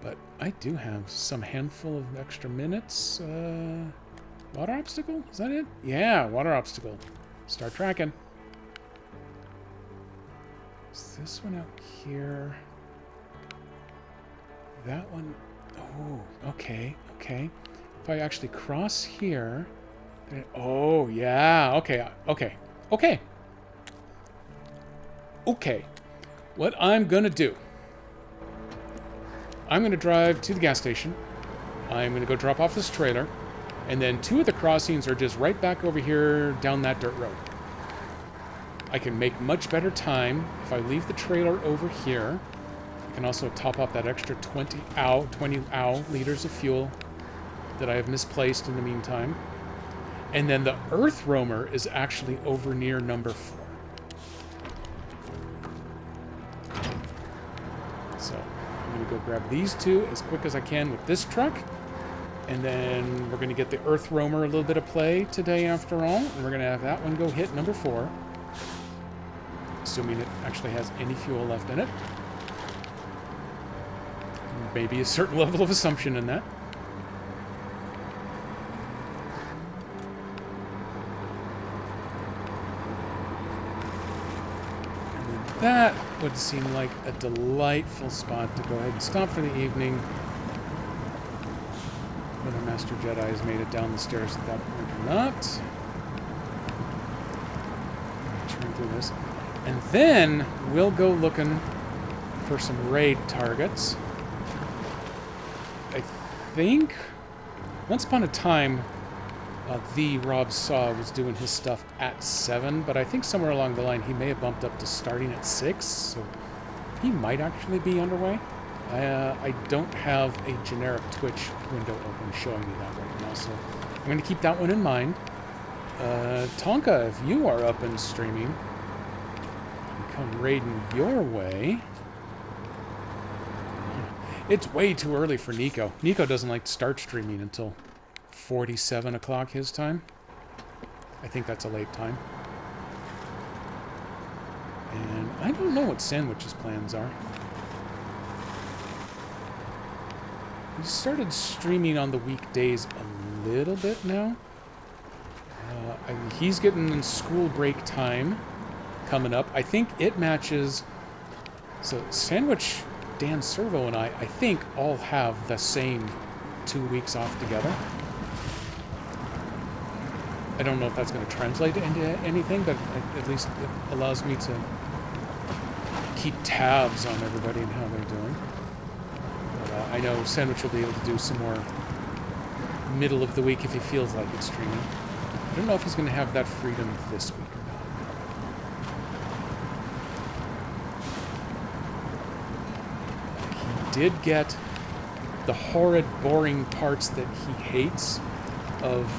But I do have some handful of extra minutes. Water obstacle? Is that it? Yeah, water obstacle. Start tracking. Is this one out here? That one... Oh, okay, okay. If I actually cross here... Then, oh, yeah, okay, okay, okay. Okay. What I'm going to do... I'm going to drive to the gas station. I'm going to go drop off this trailer. And then 2 of the crossings are just right back over here down that dirt road. I can make much better time if I leave the trailer over here. I can also top up that extra 20 liters of fuel that I have misplaced in the meantime. And then the Earth Roamer is actually over near number 4. So I'm going to go grab these 2 as quick as I can with this truck. And then we're going to get the Earth Roamer a little bit of play today after all. And we're going to have that one go hit number 4. Assuming it actually has any fuel left in it. Maybe a certain level of assumption in that. And that would seem like a delightful spot to go ahead and stop for the evening. Whether Master Jedi has made it down the stairs at that point or not. Turn through this. And then we'll go looking for some raid targets. I think once upon a time, the Rob Saw was doing his stuff at 7, but I think somewhere along the line he may have bumped up to starting at 6, so he might actually be underway. I don't have a generic Twitch window open showing me that right now, so I'm going to keep that one in mind. Tonka, if you are up and streaming, come raiding your way. It's way too early for Nico. Nico doesn't like to start streaming until 47 o'clock his time. I think that's a late time. And I don't know what Sandwich's plans are. He started streaming on the weekdays a little bit now. He's getting school break time coming up. I think it matches... So Sandwich, Dan Servo, and I think all have the same 2 weeks off together. I don't know if that's going to translate into anything, but at least it allows me to keep tabs on everybody and how they're doing. But, I know Sandwich will be able to do some more middle of the week if he feels like it's streaming. I don't know if he's going to have that freedom this week or not. He did get the horrid, boring parts that he hates of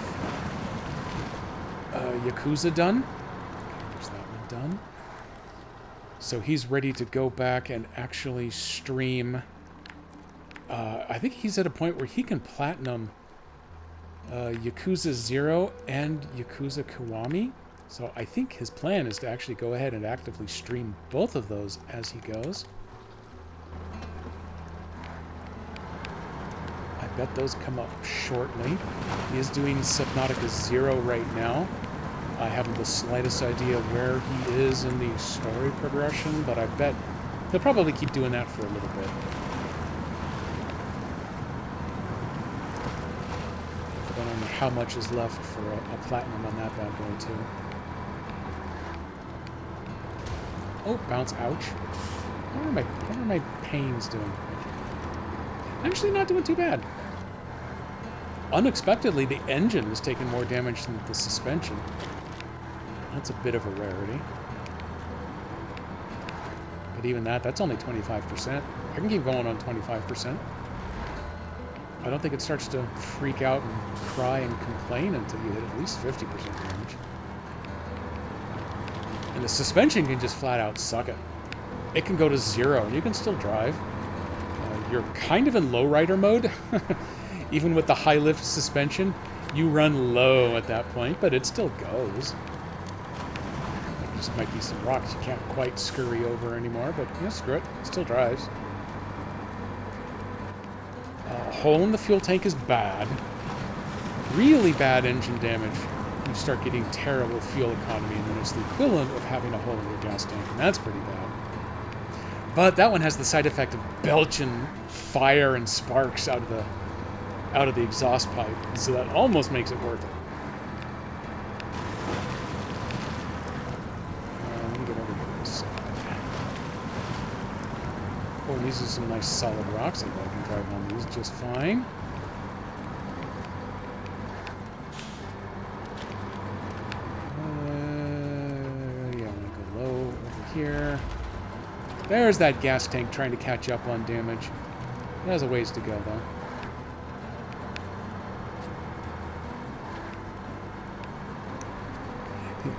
Yakuza done. There's that one done. So he's ready to go back and actually stream. I think he's at a point where he can platinum Yakuza 0 and Yakuza Kiwami. So I think his plan is to actually go ahead and actively stream both of those as he goes. I bet those come up shortly. He is doing Subnautica 0 right now. I haven't the slightest idea where he is in the story progression, but I bet He'll probably keep doing that for a little bit. But I don't know how much is left for a platinum on that bad boy, too. Oh, bounce, ouch. What are my pains doing? Actually not doing too bad. Unexpectedly, the engine is taking more damage than the suspension. That's a bit of a rarity. But even that's only 25%. I can keep going on 25%. I don't think it starts to freak out and cry and complain until you hit at least 50% damage. And the suspension can just flat out suck it. It can go to 0 and you can still drive. You're kind of in lowrider mode. Even with the high lift suspension, you run low at that point, but it still goes. There just might be some rocks you can't quite scurry over anymore, but yeah, screw it. It still drives. A hole in the fuel tank is bad. Really bad engine damage. You start getting terrible fuel economy, and then it's the equivalent of having a hole in your gas tank, and that's pretty bad. But that one has the side effect of belching fire and sparks out of the exhaust pipe, so that almost makes it worth it. Let me get over to this side. Oh, these are some nice solid rocks. I think I can drive on these just fine. Yeah, I'm gonna go low over here. There's that gas tank trying to catch up on damage. It has a ways to go, though.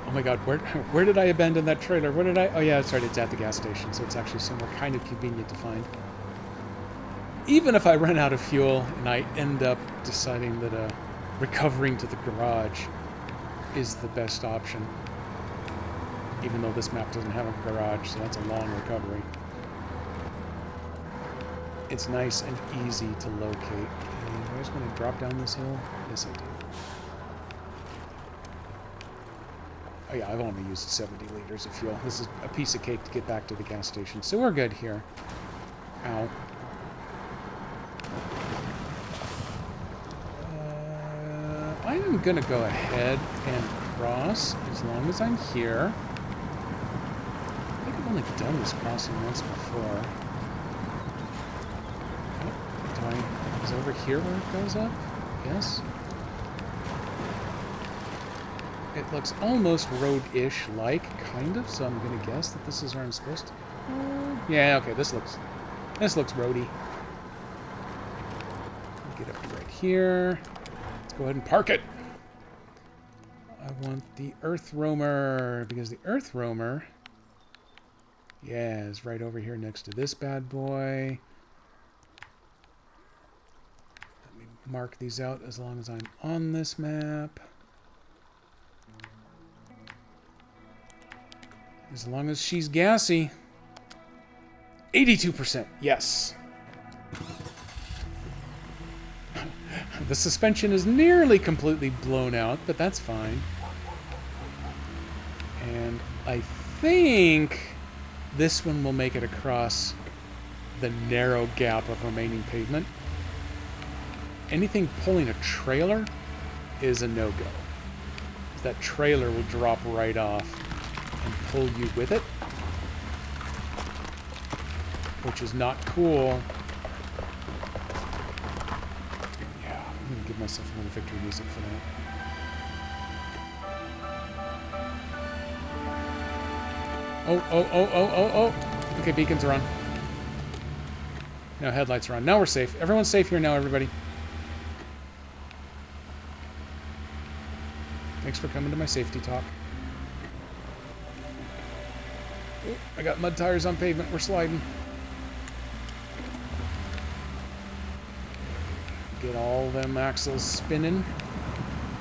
Oh my god, where did I abandon that trailer? Where did I... Oh yeah, that's right, it's at the gas station, so it's actually somewhere kind of convenient to find. Even if I run out of fuel and I end up deciding that recovering to the garage is the best option. Even though this map doesn't have a garage, so that's a long recovery. It's nice and easy to locate. And I just want to drop down this hill. Yes, I do. Oh yeah, I've only used 70 liters of fuel. This is a piece of cake to get back to the gas station, so we're good here. Ow. I'm gonna go ahead and cross as long as I'm here. I think I've only done this crossing once before. Is it over here where it goes up? Yes. It looks almost road-ish like, kind of, so I'm gonna guess that this is where I'm supposed to go. Yeah, okay, this looks roady. Get up right here. Let's go ahead and park it. I want the Earth Roamer, because the Earth Roamer, yeah, is right over here next to this bad boy. Let me mark these out as long as I'm on this map. As long as she's gassy. 82%, yes. The suspension is nearly completely blown out, but that's fine. And I think this one will make it across the narrow gap of remaining pavement. Anything pulling a trailer is a no-go. That trailer will drop right off and pull you with it, which is not cool. Yeah, I'm gonna give myself a little victory music for that. Oh. Okay, beacons are on. No, headlights are on. Now we're safe. Everyone's safe here now, everybody. Thanks for coming to my safety talk. Oh, I got mud tires on pavement. We're sliding. Get all them axles spinning.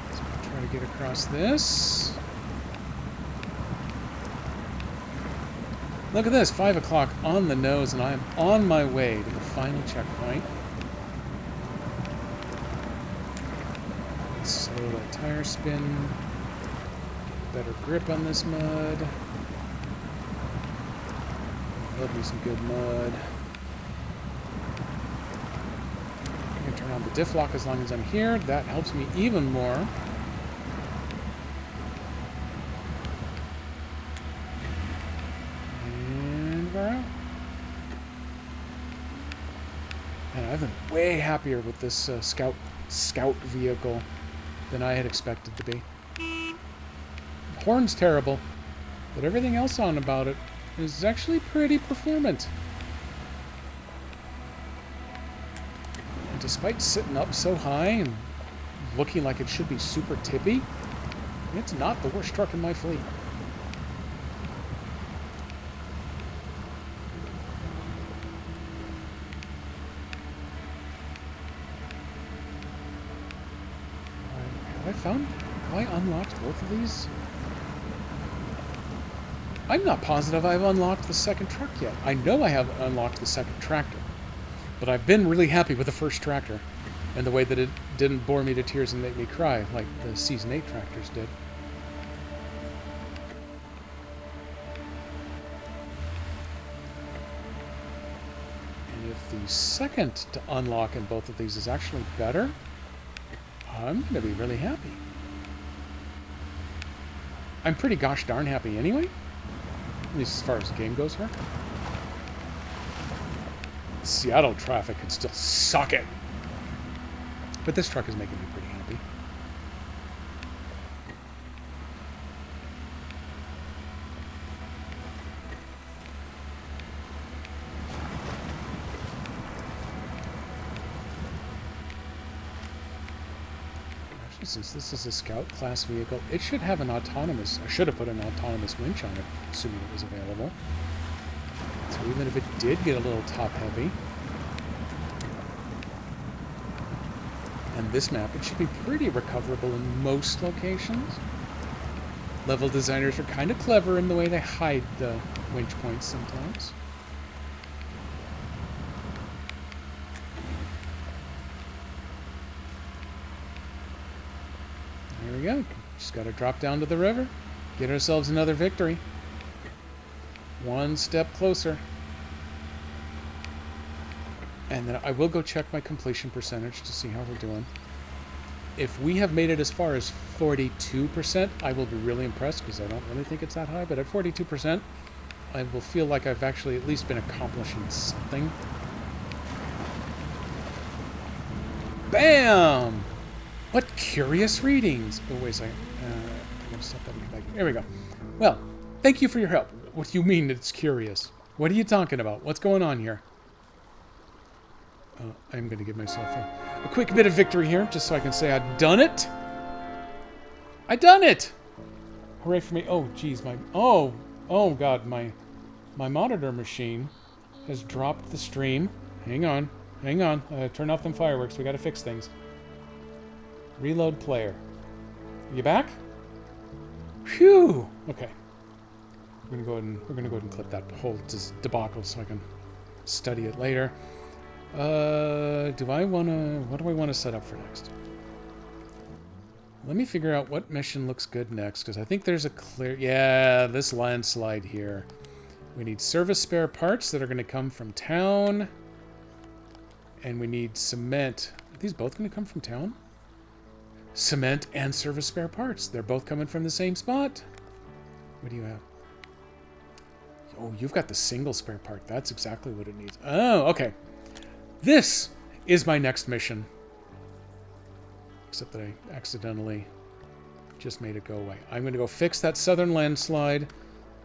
Let's try to get across this. Look at this, 5 o'clock on the nose, and I am on my way to the final checkpoint. Slow that tire spin. Get better grip on this mud. Love me some good mud. I can turn on the diff lock as long as I'm here. That helps me even more. And we're out. And I've been way happier with this scout vehicle than I had expected to be. The horn's terrible, but everything else on about it is actually pretty performant. And despite sitting up so high and looking like it should be super tippy, it's not the worst truck in my fleet. Have I unlocked both of these? I'm not positive I've unlocked the second truck yet. I know I have unlocked the second tractor, but I've been really happy with the first tractor and the way that it didn't bore me to tears and make me cry like the Season 8 tractors did. And if the second to unlock in both of these is actually better, I'm going to be really happy. I'm pretty gosh darn happy anyway. At least as far as the game goes here. Seattle traffic could still suck it. But this truck is making me pretty happy. Since this is a scout class vehicle, it should have an autonomous, I should have put an autonomous winch on it, assuming it was available. So even if it did get a little top heavy, and this map, it should be pretty recoverable in most locations. Level designers are kind of clever in the way they hide the winch points sometimes. There we go. Just got to drop down to the river. Get ourselves another victory. One step closer. And then I will go check my completion percentage to see how we're doing. If we have made it as far as 42%, I will be really impressed because I don't really think it's that high. But at 42%, I will feel like I've actually at least been accomplishing something. Bam! What curious readings. Oh, wait a second. I'm going to stop that and come back. There we go. Well, thank you for your help. What do you mean it's curious? What are you talking about? What's going on here? I'm going to give myself a quick bit of victory here, just so I can say I've done it. I done it! Hooray for me. Oh, geez. Oh, God. My monitor machine has dropped the stream. Hang on. Turn off them fireworks. We got to fix things. Reload player. You back? Phew. Okay. We're gonna go ahead and clip that whole debacle so I can study it later. What do I want to set up for next? Let me figure out what mission looks good next, because I think there's a clear... Yeah, this landslide here. We need service spare parts that are going to come from town. And we need cement. Are these both going to come from town? Cement and service spare parts. They're both coming from the same spot. What do you have? Oh, you've got the single spare part. That's exactly what it needs. Oh, okay. This is my next mission. Except that I accidentally just made it go away. I'm going to go fix that southern landslide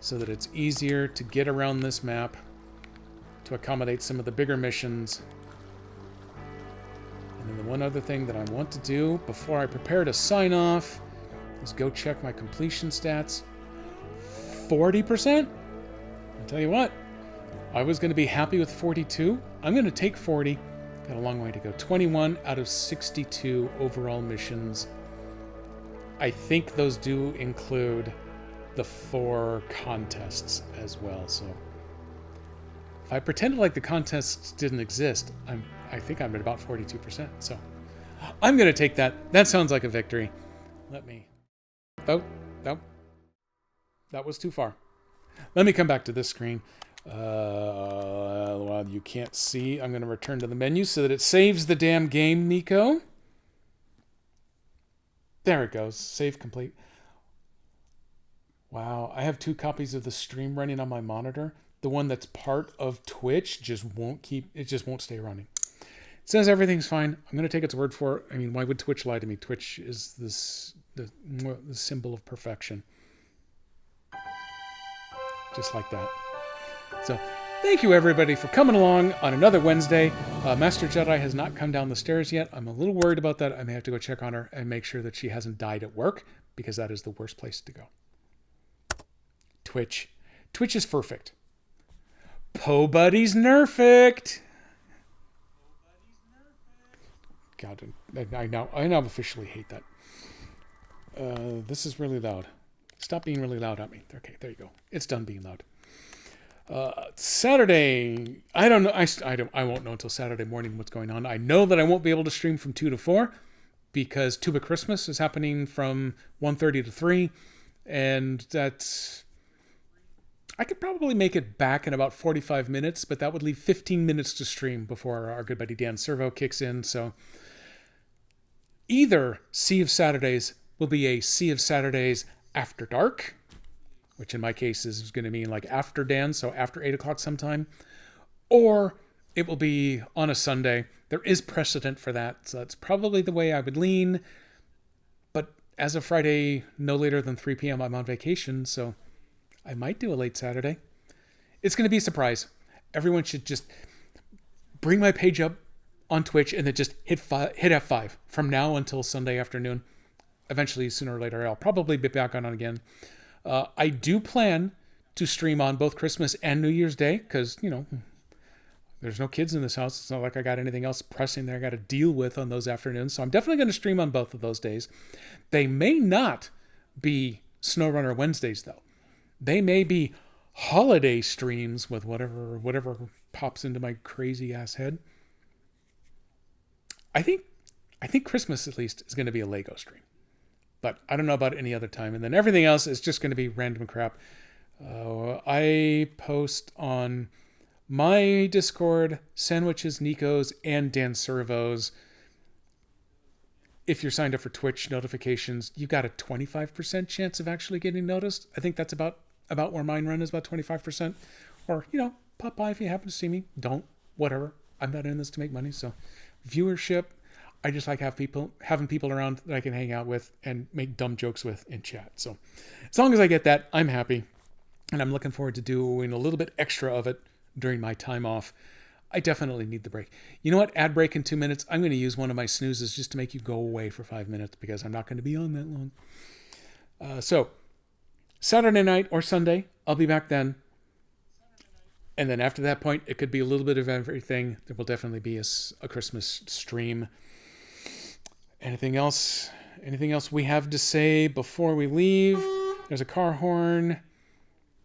so that it's easier to get around this map to accommodate some of the bigger missions. And then the one other thing that I want to do before I prepare to sign off is go check my completion stats. 40%? I'll tell you what, I was going to be happy with 42. I'm going to take 40. Got a long way to go. 21 out of 62 overall missions. I think those do include the 4 contests as well. So if I pretended like the contests didn't exist, I think I'm at about 42%. So I'm going to take that. That sounds like a victory. Let me... Oh, that was too far. Let me come back to this screen. Well, you can't see. I'm going to return to the menu so that it saves the damn game, Nico. There it goes. Save complete. Wow, I have 2 copies of the stream running on my monitor. The one that's part of Twitch just won't stay running. It says everything's fine. I'm going to take its word for it. I mean, why would Twitch lie to me? Twitch is the symbol of perfection. Just like that. So, thank you everybody for coming along on another Wednesday. Master Jedi has not come down the stairs yet. I'm a little worried about that. I may have to go check on her and make sure that she hasn't died at work, because that is the worst place to go. Twitch. Twitch is perfect. Po Buddy's nerfect. God, I now officially hate that. This is really loud. Stop being really loud at me. Okay, there you go. It's done being loud. Saturday, I don't know. I won't know until Saturday morning what's going on. I know that I won't be able to stream from 2 to 4 because Tuba Christmas is happening from 1:30 to 3, and that's. I could probably make it back in about 45 minutes, but that would leave 15 minutes to stream before our good buddy Dan Servo kicks in. So either Sea of Saturdays will be a Sea of Saturdays after dark, which in my case is going to mean like after Dan, so after 8 o'clock sometime, or it will be on a Sunday. There is precedent for that, so that's probably the way I would lean. But as of Friday, no later than 3 p.m., I'm on vacation, so I might do a late Saturday. It's going to be a surprise. Everyone should just bring my page up on Twitch and then just hit F5 from now until Sunday afternoon. Eventually, sooner or later, I'll probably be back on again. I do plan to stream on both Christmas and New Year's Day because, there's no kids in this house. It's not like I got anything else pressing that I got to deal with on those afternoons. So I'm definitely going to stream on both of those days. They may not be SnowRunner Wednesdays, though. They may be holiday streams with whatever pops into my crazy ass head. I think Christmas at least is going to be a Lego stream, but I don't know about any other time. And then everything else is just going to be random crap. I post on my Discord, Sandwiches, Nico's, and Dan Servo's. If you're signed up for Twitch notifications, you got a 25% chance of actually getting noticed. I think that's about where mine run is, about 25%. Or, pop by if you happen to see me. Don't. Whatever. I'm not in this to make money. So viewership, I just like having people around that I can hang out with and make dumb jokes with in chat. So as long as I get that, I'm happy. And I'm looking forward to doing a little bit extra of it during my time off. I definitely need the break. You know what? Ad break in 2 minutes. I'm going to use one of my snoozes just to make you go away for 5 minutes because I'm not going to be on that long. So Saturday night or Sunday, I'll be back then. And then after that point, it could be a little bit of everything. There will definitely be a Christmas stream. Anything else? Anything else we have to say before we leave? There's a car horn.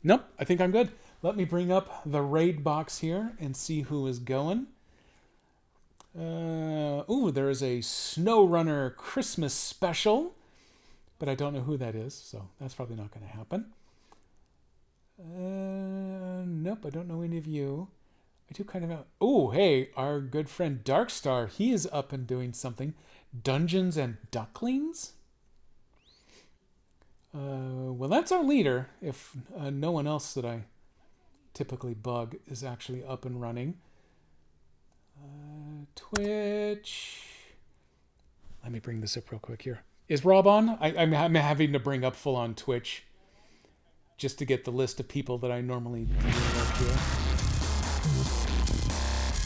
Nope, I think I'm good. Let me bring up the raid box here and see who is going. There is a SnowRunner Christmas special, but I don't know who that is, so that's probably not going to happen. Nope, I don't know any of you. I do kind of know. Oh, hey, our good friend Darkstar, he is up and doing something. Dungeons and Ducklings? Well, that's our leader, if no one else that I typically bug is actually up and running. Twitch. Let me bring this up real quick here. Is Rob on? I'm having to bring up full on Twitch just to get the list of people that I normally bring up here.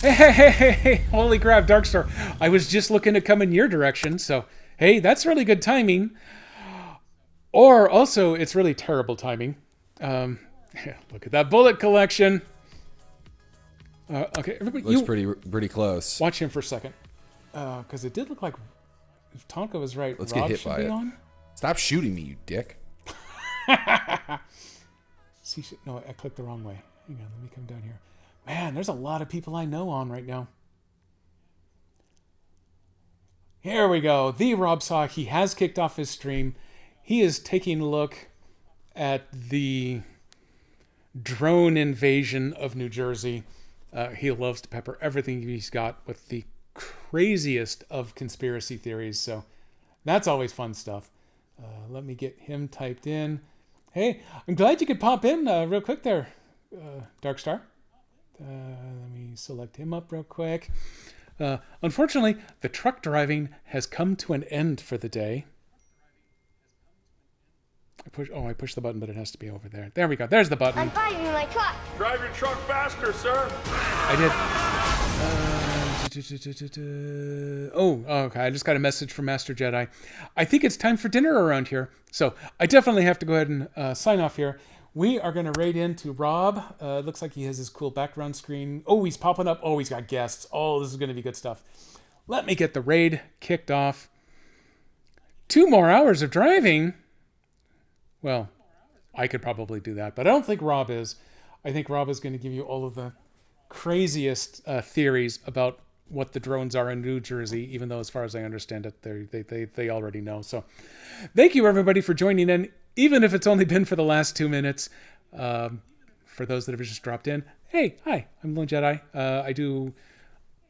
Hey, holy crap, Darkstar. I was just looking to come in your direction, so hey, that's really good timing. Or also, it's really terrible timing. Look at that bullet collection. Okay, everybody, looks pretty close. Watch him for a second, because it did look like, if Tonka was right, Let's Rob get hit should by be it. on. Stop shooting me, you dick. See, no, I clicked the wrong way. Hang on, let me come down here. Man, there's a lot of people I know on right now. Here we go. The Rob Sock. He has kicked off his stream. He is taking a look at the drone invasion of New Jersey. He loves to pepper everything he's got with the craziest of conspiracy theories. So that's always fun stuff. Let me get him typed in. Hey, I'm glad you could pop in real quick there, Darkstar. Let me select him up real quick. Unfortunately, the truck driving has come to an end for the day. I pushed the button, but it has to be over there. There we go. There's the button. I'm driving my truck. Drive your truck faster, sir. I did. Okay. I just got a message from Master Jedi. I think it's time for dinner around here. So I definitely have to go ahead and sign off here. We are going to raid into Rob. Looks like he has his cool background screen. Oh, he's popping up. Oh, he's got guests. Oh, this is going to be good stuff. Let me get the raid kicked off. 2 more hours of driving. Well, I could probably do that, but I don't think Rob is. I think Rob is going to give you all of the craziest theories about what the drones are in New Jersey, even though, as far as I understand it, they already know. So thank you, everybody, for joining in, even if it's only been for the last 2 minutes. For those that have just dropped in, hey, hi, I'm Lone Jedi. I do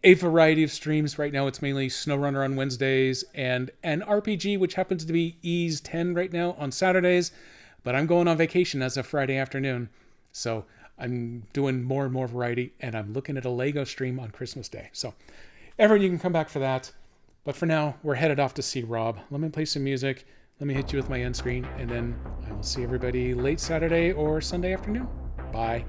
a variety of streams. Right now, it's mainly SnowRunner on Wednesdays and an RPG, which happens to be Ease 10 right now on Saturdays. But I'm going on vacation as of Friday afternoon. So I'm doing more and more variety, and I'm looking at a Lego stream on Christmas Day. So everyone, you can come back for that. But for now, we're headed off to see Rob. Let me play some music. Let me hit you with my end screen, and then I will see everybody late Saturday or Sunday afternoon. Bye.